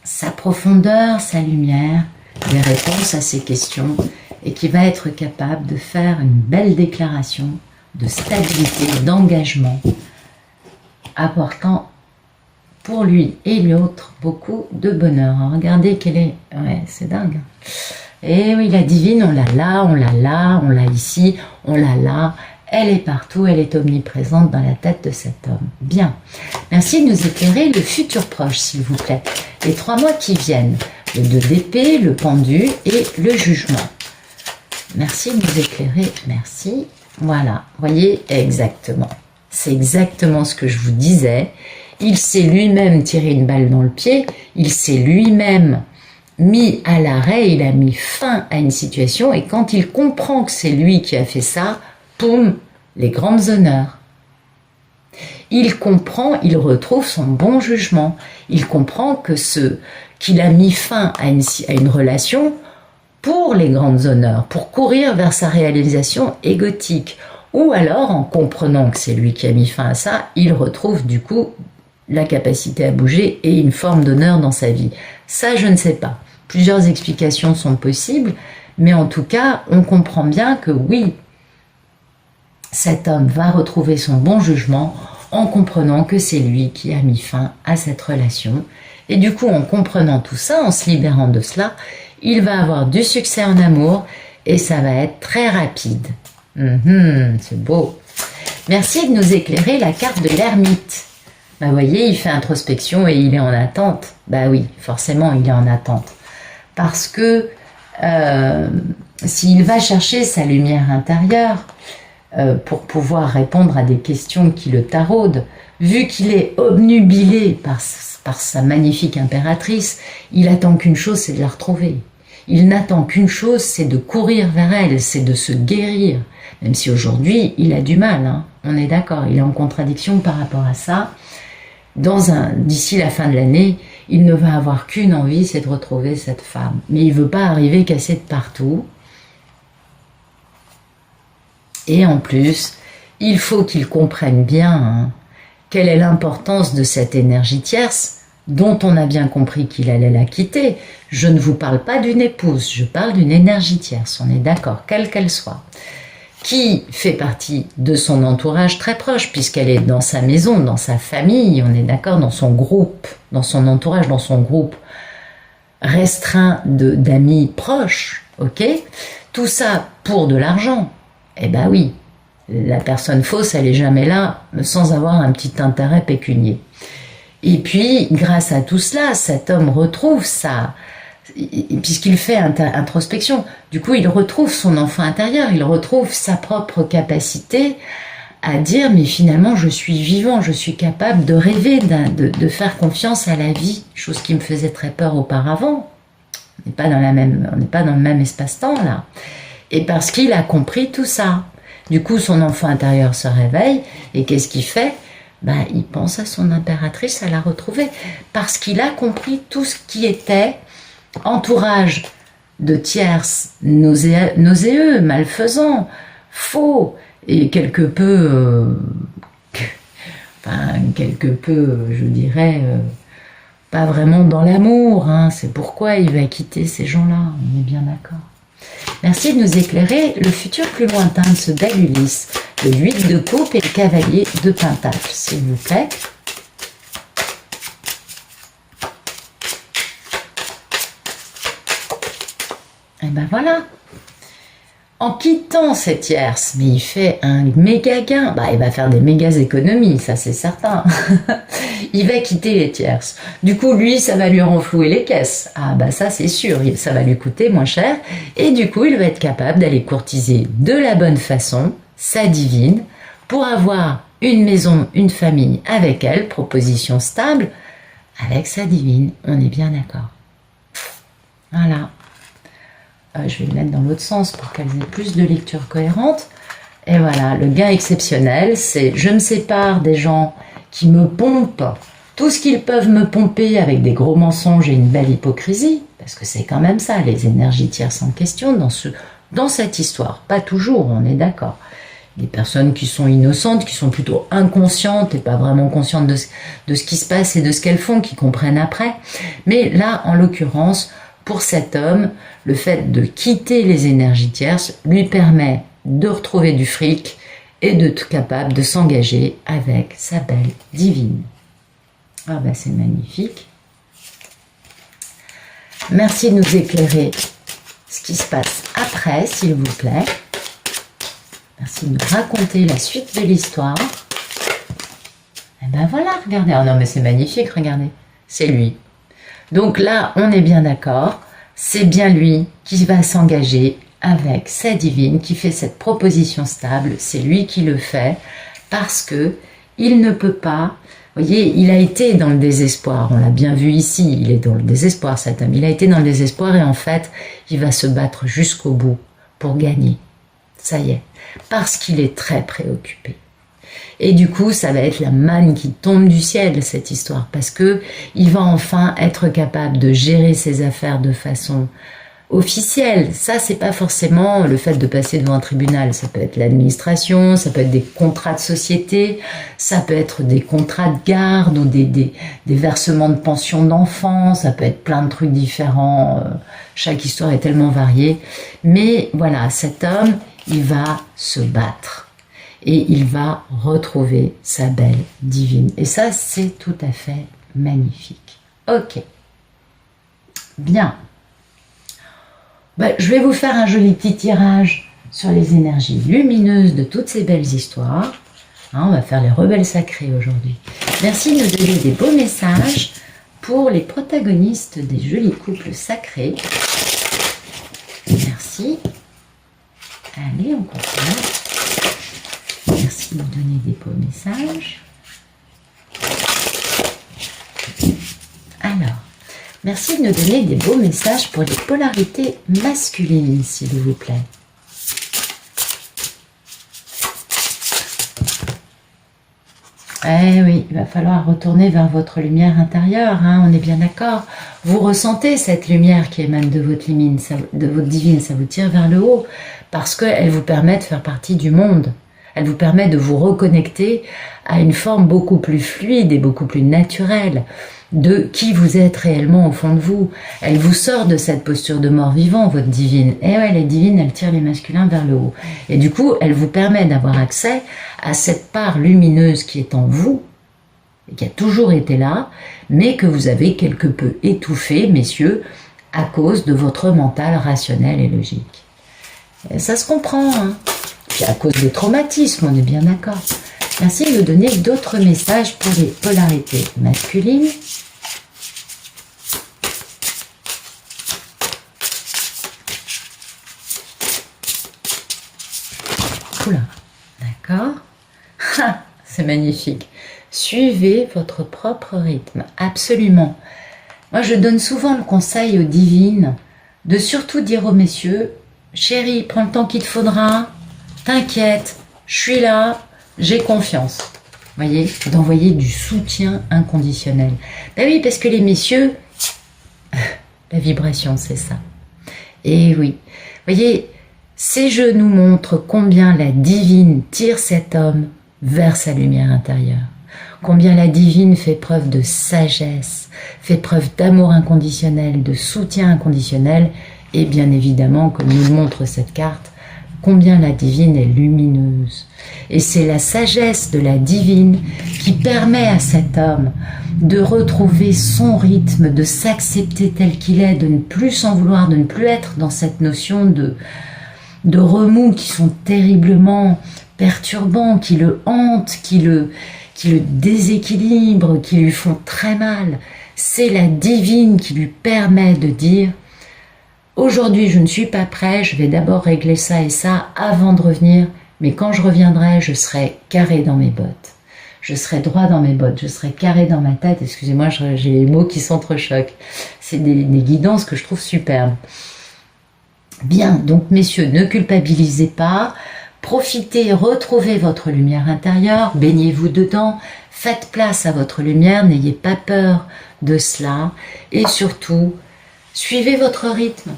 sa profondeur, sa lumière, des réponses à ses questions et qui va être capable de faire une belle déclaration de stabilité, d'engagement, apportant pour lui et l'autre beaucoup de bonheur. Regardez quelle est... Ouais, c'est dingue. Et oui, la divine, on l'a là, on l'a là, on l'a ici, on l'a là. Elle est partout, elle est omniprésente dans la tête de cet homme. Bien. Merci de nous éclairer le futur proche, s'il vous plaît. Les 3 mois qui viennent. Le 2 d'épée, le pendu et le jugement. Merci de nous éclairer. Merci. Voilà. Voyez, exactement. C'est exactement ce que je vous disais. Il s'est lui-même tiré une balle dans le pied. Il s'est lui-même mis à l'arrêt. Il a mis fin à une situation. Et quand il comprend que c'est lui qui a fait ça, poum, les grandes honneurs. Il comprend, il retrouve son bon jugement. Il comprend que qu'il a mis fin à une relation pour les grandes honneurs, pour courir vers sa réalisation égotique. Ou alors, en comprenant que c'est lui qui a mis fin à ça, il retrouve du coup la capacité à bouger et une forme d'honneur dans sa vie. Ça, je ne sais pas. Plusieurs explications sont possibles, mais en tout cas, on comprend bien que oui, cet homme va retrouver son bon jugement en comprenant que c'est lui qui a mis fin à cette relation. Et du coup, en comprenant tout ça, en se libérant de cela, il va avoir du succès en amour et ça va être très rapide. C'est beau. Merci de nous éclairer la carte de l'ermite. Bah, vous voyez, il fait introspection et il est en attente. Bah oui, forcément, il est en attente. Parce que s'il va chercher sa lumière intérieure pour pouvoir répondre à des questions qui le taraudent, vu qu'il est obnubilé par sa magnifique impératrice, il attend qu'une chose, c'est de la retrouver. Il n'attend qu'une chose, c'est de courir vers elle, c'est de se guérir. Même si aujourd'hui, il a du mal, hein, on est d'accord, il est en contradiction par rapport à ça. D'ici la fin de l'année, il ne va avoir qu'une envie, c'est de retrouver cette femme. Mais il ne veut pas arriver cassé de partout. Et en plus, il faut qu'il comprenne bien hein, quelle est l'importance de cette énergie tierce dont on a bien compris qu'il allait la quitter. Je ne vous parle pas d'une épouse, je parle d'une énergie tierce, on est d'accord, quelle qu'elle soit, qui fait partie de son entourage très proche, puisqu'elle est dans sa maison, dans sa famille, on est d'accord, dans son groupe, dans son entourage, dans son groupe restreint d'amis proches, ok? Tout ça pour de l'argent. Eh ben oui, la personne fausse, elle est jamais là sans avoir un petit intérêt pécunier. Et puis, grâce à tout cela, cet homme retrouve ça, puisqu'il fait introspection, du coup, il retrouve son enfant intérieur, il retrouve sa propre capacité à dire, mais finalement, je suis vivant, je suis capable de rêver, de faire confiance à la vie, chose qui me faisait très peur auparavant. On n'est pas dans le même espace-temps, là. Et parce qu'il a compris tout ça. Du coup, son enfant intérieur se réveille, et qu'est-ce qu'il fait ? Ben, il pense à son impératrice, à la retrouver, parce qu'il a compris tout ce qui était entourage de tierces nauséeux, malfaisants, faux, et quelque peu, je dirais, pas vraiment dans l'amour, hein. C'est pourquoi il va quitter ces gens-là, on est bien d'accord. Merci de nous éclairer le futur plus lointain de ce bel Ulysse, le 8 de coupe et le cavalier de pentacle, s'il vous plaît. Et ben voilà. En quittant cette tierce, mais il fait un méga gain, bah il va faire des méga économies, ça c'est certain. Il va quitter les tierces. Du coup, lui, ça va lui renflouer les caisses. Ah bah ça c'est sûr, ça va lui coûter moins cher. Et du coup, il va être capable d'aller courtiser de la bonne façon sa divine pour avoir une maison, une famille avec elle, proposition stable, avec sa divine. On est bien d'accord. Voilà. Je vais le mettre dans l'autre sens pour qu'elles aient plus de lecture cohérente. Et voilà, le gain exceptionnel, c'est je me sépare des gens qui me pompent tout ce qu'ils peuvent me pomper avec des gros mensonges et une belle hypocrisie, parce que c'est quand même ça, les énergies tierces en question dans cette histoire. Pas toujours, on est d'accord. Des personnes qui sont innocentes, qui sont plutôt inconscientes et pas vraiment conscientes de ce qui se passe et de ce qu'elles font, qui comprennent après. Mais là, en l'occurrence, pour cet homme, le fait de quitter les énergies tierces lui permet de retrouver du fric et d'être capable de s'engager avec sa belle divine. Ah ben c'est magnifique. Merci de nous éclairer ce qui se passe après, s'il vous plaît. Merci de nous raconter la suite de l'histoire. Et ben voilà, regardez. Oh non mais c'est magnifique, regardez. C'est lui. Donc là, on est bien d'accord, c'est bien lui qui va s'engager avec sa divine, qui fait cette proposition stable, c'est lui qui le fait, parce que il ne peut pas, vous voyez, il a été dans le désespoir, on l'a bien vu ici, il est dans le désespoir cet homme, il a été dans le désespoir et en fait, il va se battre jusqu'au bout pour gagner, ça y est, parce qu'il est très préoccupé. Et du coup, ça va être la manne qui tombe du ciel, cette histoire, parce que il va enfin être capable de gérer ses affaires de façon officielle. Ça, c'est pas forcément le fait de passer devant un tribunal. Ça peut être l'administration, ça peut être des contrats de société, ça peut être des contrats de garde ou des versements de pension d'enfants, ça peut être plein de trucs différents. Chaque histoire est tellement variée. Mais voilà, cet homme, il va se battre. Et il va retrouver sa belle divine. Et ça, c'est tout à fait magnifique. Ok. Bien. Ben, je vais vous faire un joli petit tirage sur les énergies lumineuses de toutes ces belles histoires. Hein, on va faire les rebelles sacrés aujourd'hui. Merci de nous donner des beaux messages pour les protagonistes des jolis couples sacrés. Merci. Allez, on continue. Merci de nous donner des beaux messages. Alors, merci de nous donner des beaux messages pour les polarités masculines, s'il vous plaît. Eh oui, il va falloir retourner vers votre lumière intérieure, hein, on est bien d'accord. Vous ressentez cette lumière qui émane de votre divine, ça vous tire vers le haut, parce qu'elle vous permet de faire partie du monde. Elle vous permet de vous reconnecter à une forme beaucoup plus fluide et beaucoup plus naturelle de qui vous êtes réellement au fond de vous. Elle vous sort de cette posture de mort-vivant, votre divine. Et ouais, les divines, elles tirent les masculins vers le haut. Et du coup, elle vous permet d'avoir accès à cette part lumineuse qui est en vous, et qui a toujours été là, mais que vous avez quelque peu étouffée, messieurs, à cause de votre mental rationnel et logique. Et ça se comprend, hein. Puis à cause des traumatismes, on est bien d'accord. Merci de nous donner d'autres messages pour les polarités masculines. Oula, d'accord. C'est magnifique. Suivez votre propre rythme, absolument. Moi, je donne souvent le conseil aux divines de surtout dire aux messieurs, chérie, prends le temps qu'il te faudra, t'inquiète, je suis là, j'ai confiance. Vous voyez, d'envoyer du soutien inconditionnel. Ben oui, parce que les messieurs, la vibration, c'est ça. Et oui, vous voyez, ces jeux nous montrent combien la divine tire cet homme vers sa lumière intérieure. Combien la divine fait preuve de sagesse, fait preuve d'amour inconditionnel, de soutien inconditionnel, et bien évidemment, comme nous le montre cette carte, combien la divine est lumineuse. Et c'est la sagesse de la divine qui permet à cet homme de retrouver son rythme, de s'accepter tel qu'il est, de ne plus s'en vouloir, de ne plus être dans cette notion de remous qui sont terriblement perturbants, qui le hantent, qui le déséquilibrent, qui lui font très mal. C'est la divine qui lui permet de dire « Aujourd'hui, je ne suis pas prêt, je vais d'abord régler ça et ça avant de revenir, mais quand je reviendrai, je serai carré dans mes bottes. Je serai droit dans mes bottes, je serai carré dans ma tête. » Excusez-moi, j'ai les mots qui s'entrechoquent. C'est des guidances que je trouve superbes. Bien, donc messieurs, ne culpabilisez pas, profitez, retrouvez votre lumière intérieure, baignez-vous dedans, faites place à votre lumière, n'ayez pas peur de cela, et surtout, suivez votre rythme.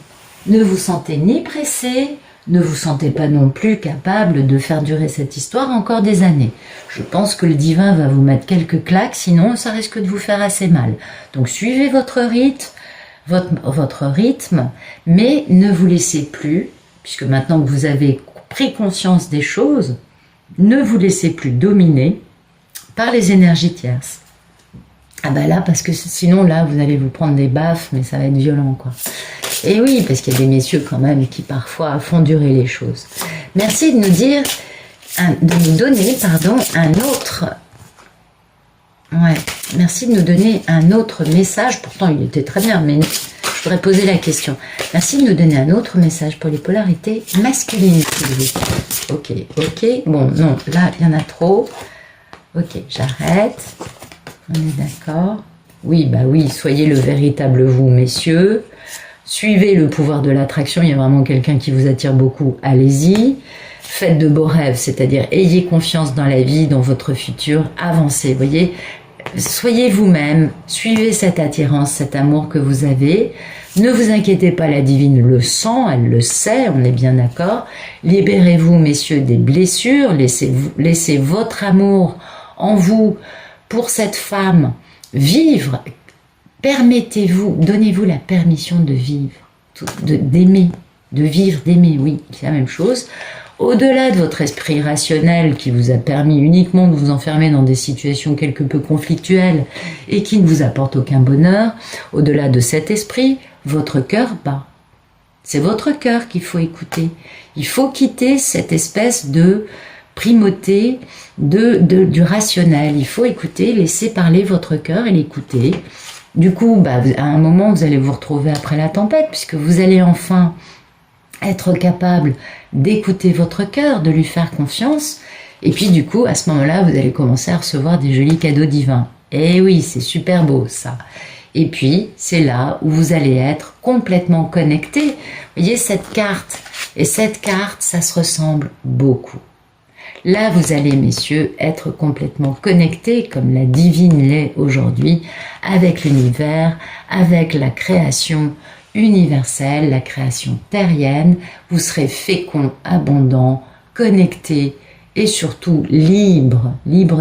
Ne vous sentez ni pressé, ne vous sentez pas non plus capable de faire durer cette histoire encore des années. Je pense que le divin va vous mettre quelques claques, sinon ça risque de vous faire assez mal. Donc suivez votre rythme, mais ne vous laissez plus, puisque maintenant que vous avez pris conscience des choses, ne vous laissez plus dominer par les énergies tierces. Ah bah là, parce que sinon là, vous allez vous prendre des baffes, mais ça va être violent, quoi. Et oui, parce qu'il y a des messieurs quand même qui parfois font durer les choses. Merci de nous dire, de nous donner, un autre... Ouais, merci de nous donner un autre message. Pourtant, il était très bien, mais je voudrais poser la question. Merci de nous donner un autre message pour les polarités masculines, s'il vous plaît. Ok. Bon, non, là, il y en a trop. Ok, j'arrête. On est d'accord. Oui, bah oui, soyez le véritable vous, messieurs. Suivez le pouvoir de l'attraction. Il y a vraiment quelqu'un qui vous attire beaucoup. Allez-y. Faites de beaux rêves, c'est-à-dire ayez confiance dans la vie, dans votre futur. Avancez, voyez. Soyez vous-même, suivez cette attirance, cet amour que vous avez. Ne vous inquiétez pas, la divine le sent, elle le sait, on est bien d'accord. Libérez-vous, messieurs, des blessures, laissez votre amour en vous pour cette femme vivre. Permettez-vous, donnez-vous la permission de vivre, d'aimer, de vivre, d'aimer, oui, c'est la même chose. Au-delà de votre esprit rationnel qui vous a permis uniquement de vous enfermer dans des situations quelque peu conflictuelles et qui ne vous apportent aucun bonheur, au-delà de cet esprit, votre cœur bat. C'est votre cœur qu'il faut écouter. Il faut quitter cette espèce de primauté du rationnel. Il faut écouter, laisser parler votre cœur et l'écouter. Du coup, à un moment, vous allez vous retrouver après la tempête, puisque vous allez enfin être capable d'écouter votre cœur, de lui faire confiance. Et puis du coup, à ce moment-là, vous allez commencer à recevoir des jolis cadeaux divins. Et oui, c'est super beau ça. Et puis, c'est là où vous allez être complètement connecté. Vous voyez cette carte, et cette carte, ça se ressemble beaucoup. Là, vous allez, messieurs, être complètement connectés, comme la divine l'est aujourd'hui, avec l'univers, avec la création universelle, la création terrienne. Vous serez fécond, abondant, connecté, et surtout libre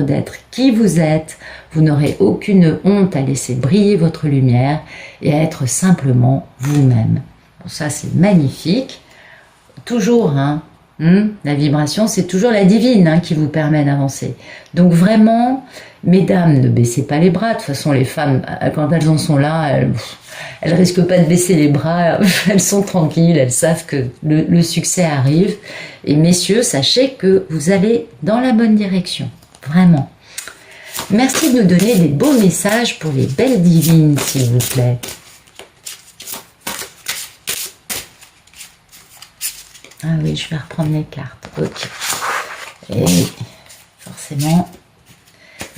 d'être qui vous êtes. Vous n'aurez aucune honte à laisser briller votre lumière et à être simplement vous-même. Bon, ça, c'est magnifique. Toujours, la vibration, c'est toujours la divine qui vous permet d'avancer. Donc vraiment, mesdames, ne baissez pas les bras. De toute façon, les femmes, quand elles en sont là, elles risquent pas de baisser les bras. Elles sont tranquilles, elles savent que le succès arrive. Et messieurs, sachez que vous allez dans la bonne direction. Vraiment. Merci de nous donner des beaux messages pour les belles divines, s'il vous plaît. Ah oui, je vais reprendre les cartes. Ok. Et forcément,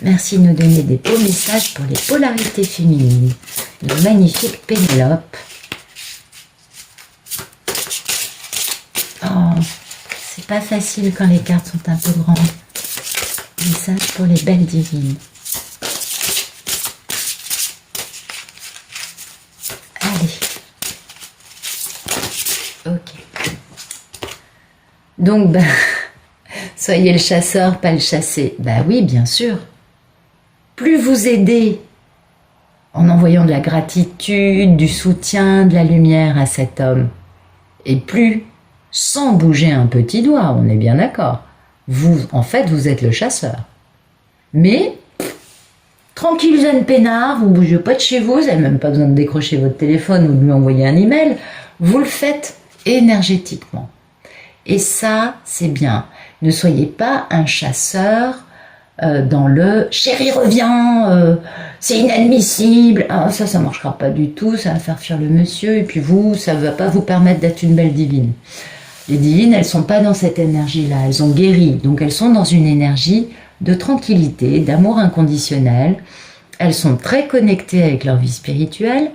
merci de nous donner des beaux messages pour les polarités féminines. Une magnifique Pénélope. Oh, c'est pas facile quand les cartes sont un peu grandes. Message pour les belles divines. Allez. Ok. Donc, soyez le chasseur, pas le chassé. Oui, bien sûr. Plus vous aidez en envoyant de la gratitude, du soutien, de la lumière à cet homme, et plus, sans bouger un petit doigt, on est bien d'accord, vous, en fait, vous êtes le chasseur. Mais, tranquille, zen peinard, vous ne bougez pas de chez vous, vous n'avez même pas besoin de décrocher votre téléphone ou de lui envoyer un email, vous le faites énergétiquement. Et ça, c'est bien. Ne soyez pas un chasseur dans le « chérie, reviens, c'est inadmissible ». Ça marchera pas du tout, ça va faire fuir le monsieur, et puis vous, ça va pas vous permettre d'être une belle divine. Les divines, elles sont pas dans cette énergie-là, elles ont guéri, donc elles sont dans une énergie de tranquillité, d'amour inconditionnel. Elles sont très connectées avec leur vie spirituelle,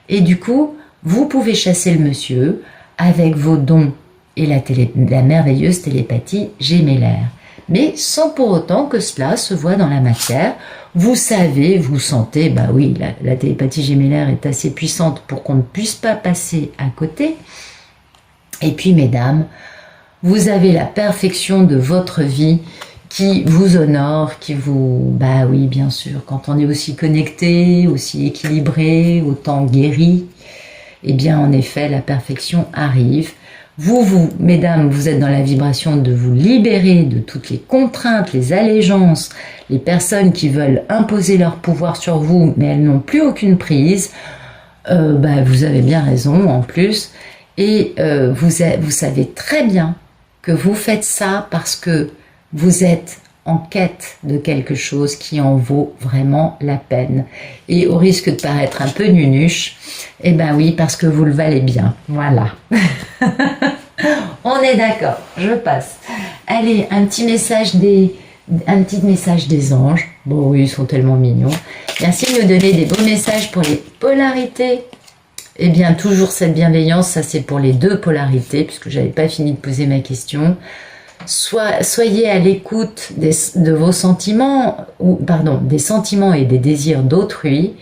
et du coup, vous pouvez chasser le monsieur avec vos dons et la merveilleuse télépathie gémellaire. Mais sans pour autant que cela se voit dans la matière. Vous savez, vous sentez, oui, la télépathie gémellaire est assez puissante pour qu'on ne puisse pas passer à côté. Et puis, mesdames, vous avez la perfection de votre vie qui vous honore, qui vous... oui, bien sûr, quand on est aussi connecté, aussi équilibré, autant guéri, eh bien, en effet, la perfection arrive. Vous, mesdames, vous êtes dans la vibration de vous libérer de toutes les contraintes, les allégeances, les personnes qui veulent imposer leur pouvoir sur vous, mais elles n'ont plus aucune prise. Vous avez bien raison, en plus. Et vous savez très bien que vous faites ça parce que vous êtes en quête de quelque chose qui en vaut vraiment la peine. Et au risque de paraître un peu nunuche, oui, parce que vous le valez bien. Voilà. On est d'accord, je passe. Allez, un petit message des anges. Bon, oui, ils sont tellement mignons. Merci de nous donner des beaux messages pour les polarités. Eh bien, toujours cette bienveillance, ça c'est pour les deux polarités, puisque j'avais pas fini de poser ma question. Soyez à l'écoute de vos sentiments, des sentiments et des désirs d'autrui.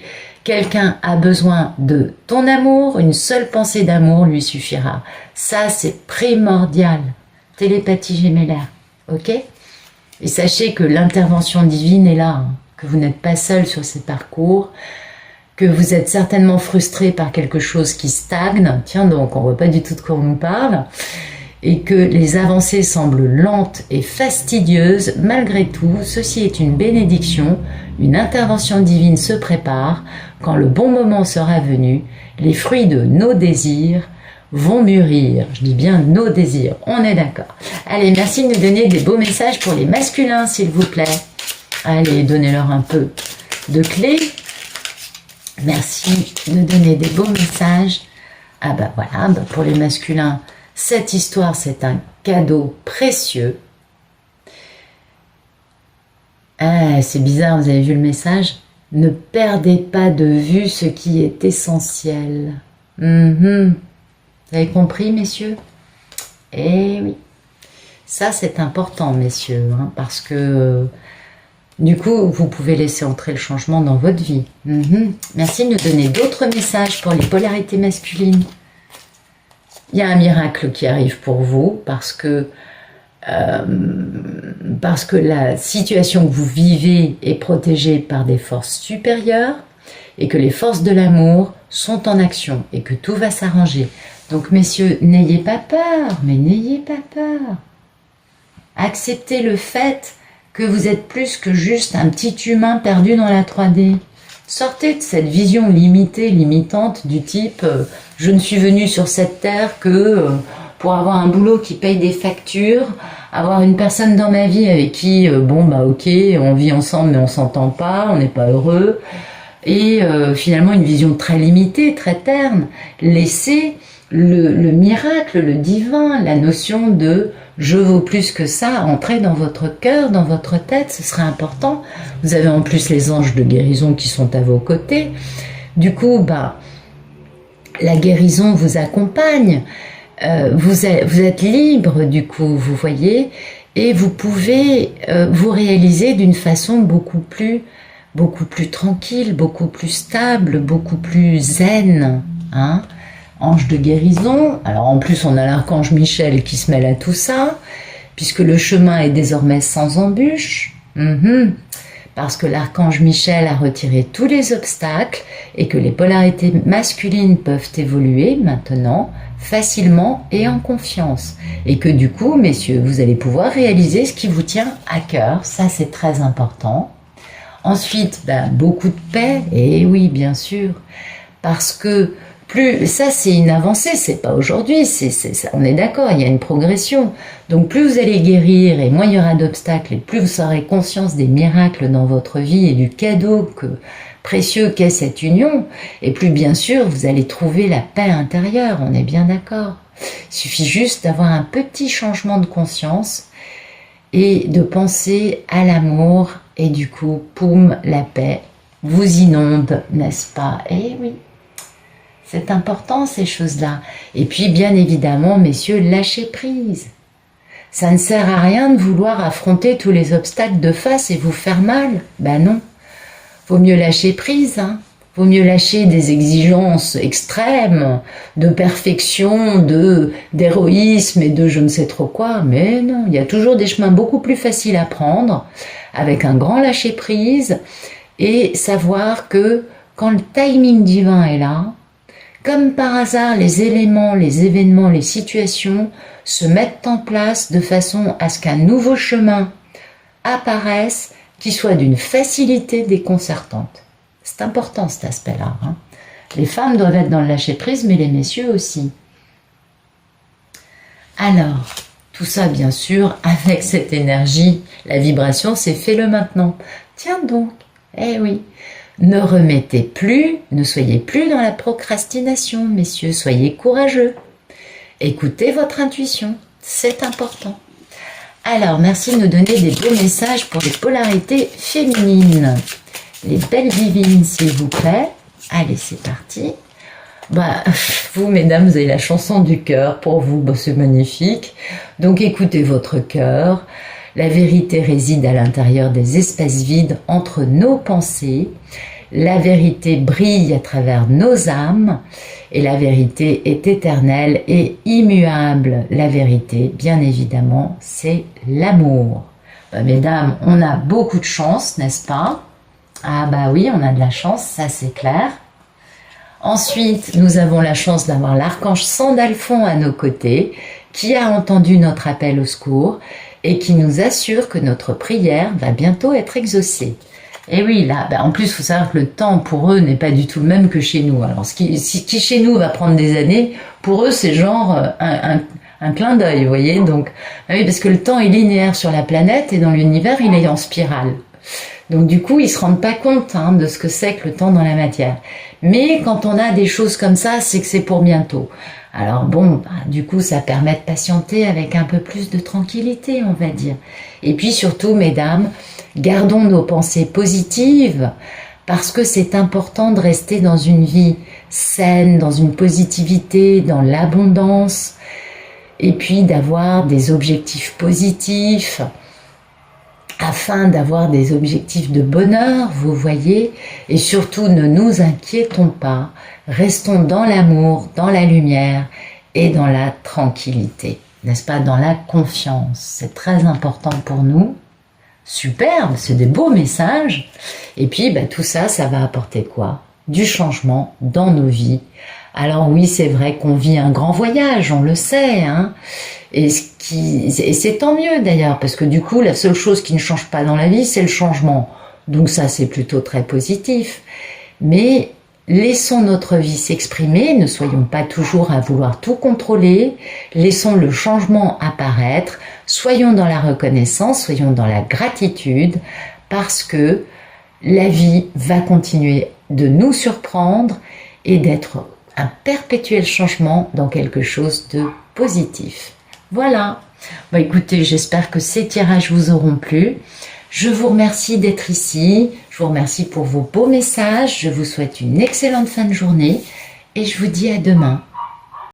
Quelqu'un a besoin de ton amour, une seule pensée d'amour lui suffira. Ça, c'est primordial. Télépathie gémellaire, ok? Et sachez que l'intervention divine est là, que vous n'êtes pas seul sur ces parcours, que vous êtes certainement frustré par quelque chose qui stagne. Tiens donc, on ne voit pas du tout de quoi on nous parle. Et que les avancées semblent lentes et fastidieuses, malgré tout, ceci est une bénédiction, une intervention divine se prépare, quand le bon moment sera venu, les fruits de nos désirs vont mûrir. Je dis bien nos désirs, on est d'accord. Allez, merci de nous donner des beaux messages pour les masculins, s'il vous plaît. Allez, donnez-leur un peu de clés. Merci de nous donner des beaux messages. Ah bah voilà, bah pour les masculins, cette histoire, c'est un cadeau précieux. Ah, c'est bizarre, vous avez vu le message? Ne perdez pas de vue ce qui est essentiel. Vous avez compris, messieurs? Eh oui. Ça, c'est important, messieurs, hein, parce que du coup, vous pouvez laisser entrer le changement dans votre vie. Merci de nous donner d'autres messages pour les polarités masculines. Il y a un miracle qui arrive pour vous parce que la situation que vous vivez est protégée par des forces supérieures et que les forces de l'amour sont en action et que tout va s'arranger. Donc, messieurs, n'ayez pas peur, mais n'ayez pas peur. Acceptez le fait que vous êtes plus que juste un petit humain perdu dans la 3D. Sortez de cette vision limitée, limitante du type je ne suis venu sur cette terre que pour avoir un boulot qui paye des factures, avoir une personne dans ma vie avec qui, bon bah ok, on vit ensemble mais on s'entend pas, on n'est pas heureux, et finalement une vision très limitée, très terne. Laissez le miracle, le divin, la notion de je vaux plus que ça, entrer dans votre cœur, dans votre tête, ce serait important. Vous avez en plus les anges de guérison qui sont à vos côtés. Du coup, bah, la guérison vous accompagne. Vous êtes libre, du coup, vous voyez, et vous pouvez vous réaliser d'une façon beaucoup plus tranquille, beaucoup plus stable, beaucoup plus zen, hein. Ange de guérison, alors en plus on a l'archange Michel qui se mêle à tout ça, puisque le chemin est désormais sans embûche, parce que l'archange Michel a retiré tous les obstacles et que les polarités masculines peuvent évoluer maintenant facilement et en confiance. Et que du coup, messieurs, vous allez pouvoir réaliser ce qui vous tient à cœur, ça c'est très important. Ensuite, beaucoup de paix, et oui bien sûr, parce que plus, ça c'est une avancée, c'est pas aujourd'hui, on est d'accord, il y a une progression. Donc plus vous allez guérir et moins il y aura d'obstacles et plus vous aurez conscience des miracles dans votre vie et du cadeau précieux qu'est cette union, et plus bien sûr vous allez trouver la paix intérieure, on est bien d'accord. Il suffit juste d'avoir un petit changement de conscience et de penser à l'amour et du coup, poum, la paix vous inonde, n'est-ce pas? Eh oui. C'est important ces choses-là. Et puis bien évidemment, messieurs, lâchez prise. Ça ne sert à rien de vouloir affronter tous les obstacles de face et vous faire mal. Ben non. Vaut mieux lâcher prise, hein. Vaut mieux lâcher des exigences extrêmes, de perfection, d'héroïsme et de je ne sais trop quoi. Mais non, il y a toujours des chemins beaucoup plus faciles à prendre, avec un grand lâcher prise, et savoir que quand le timing divin est là, comme par hasard, les éléments, les événements, les situations se mettent en place de façon à ce qu'un nouveau chemin apparaisse qui soit d'une facilité déconcertante. C'est important cet aspect-là, hein. Les femmes doivent être dans le lâcher-prise, mais les messieurs aussi. Alors, tout ça bien sûr, avec cette énergie, la vibration, c'est fais-le maintenant. Tiens donc, eh oui. Ne remettez plus, ne soyez plus dans la procrastination, messieurs, soyez courageux. Écoutez votre intuition, c'est important. Alors, merci de nous donner des beaux messages pour les polarités féminines. Les belles divines, s'il vous plaît. Allez, c'est parti. Vous, mesdames, vous avez la chanson du cœur. Pour vous, c'est magnifique. Donc, écoutez votre cœur. La vérité réside à l'intérieur des espaces vides entre nos pensées. La vérité brille à travers nos âmes et la vérité est éternelle et immuable. La vérité, bien évidemment, c'est l'amour. Mesdames, on a beaucoup de chance, n'est-ce pas? Ah oui, on a de la chance, ça c'est clair. Ensuite, nous avons la chance d'avoir l'archange Sandalphon à nos côtés qui a entendu notre appel au secours et qui nous assure que notre prière va bientôt être exaucée. Et oui, là, ben, en plus, il faut savoir que le temps pour eux n'est pas du tout le même que chez nous. Alors, ce qui chez nous va prendre des années, pour eux, c'est genre un clin d'œil, vous voyez. Donc, ah oui, parce que le temps est linéaire sur la planète et dans l'univers, il est en spirale. Donc, du coup, ils se rendent pas compte hein, de ce que c'est que le temps dans la matière. Mais quand on a des choses comme ça, c'est que c'est pour bientôt. Alors bon, bah, du coup, ça permet de patienter avec un peu plus de tranquillité, on va dire. Et puis surtout, mesdames, gardons nos pensées positives parce que c'est important de rester dans une vie saine, dans une positivité, dans l'abondance, et puis d'avoir des objectifs positifs afin d'avoir des objectifs de bonheur, vous voyez, et surtout ne nous inquiétons pas, restons dans l'amour, dans la lumière et dans la tranquillité, n'est-ce pas, dans la confiance, c'est très important pour nous. Superbe, c'est des beaux messages. Et puis, bah, tout ça, ça va apporter quoi? Du changement dans nos vies. Alors oui, c'est vrai qu'on vit un grand voyage, on le sait, hein. Et c'est tant mieux d'ailleurs, parce que du coup, la seule chose qui ne change pas dans la vie, c'est le changement. Donc ça, c'est plutôt très positif. Mais laissons notre vie s'exprimer, ne soyons pas toujours à vouloir tout contrôler, laissons le changement apparaître, soyons dans la reconnaissance, soyons dans la gratitude, parce que la vie va continuer de nous surprendre et d'être un perpétuel changement dans quelque chose de positif. Voilà. Bon, écoutez, j'espère que ces tirages vous auront plu. Je vous remercie d'être ici. Je vous remercie pour vos beaux messages. Je vous souhaite une excellente fin de journée et je vous dis à demain.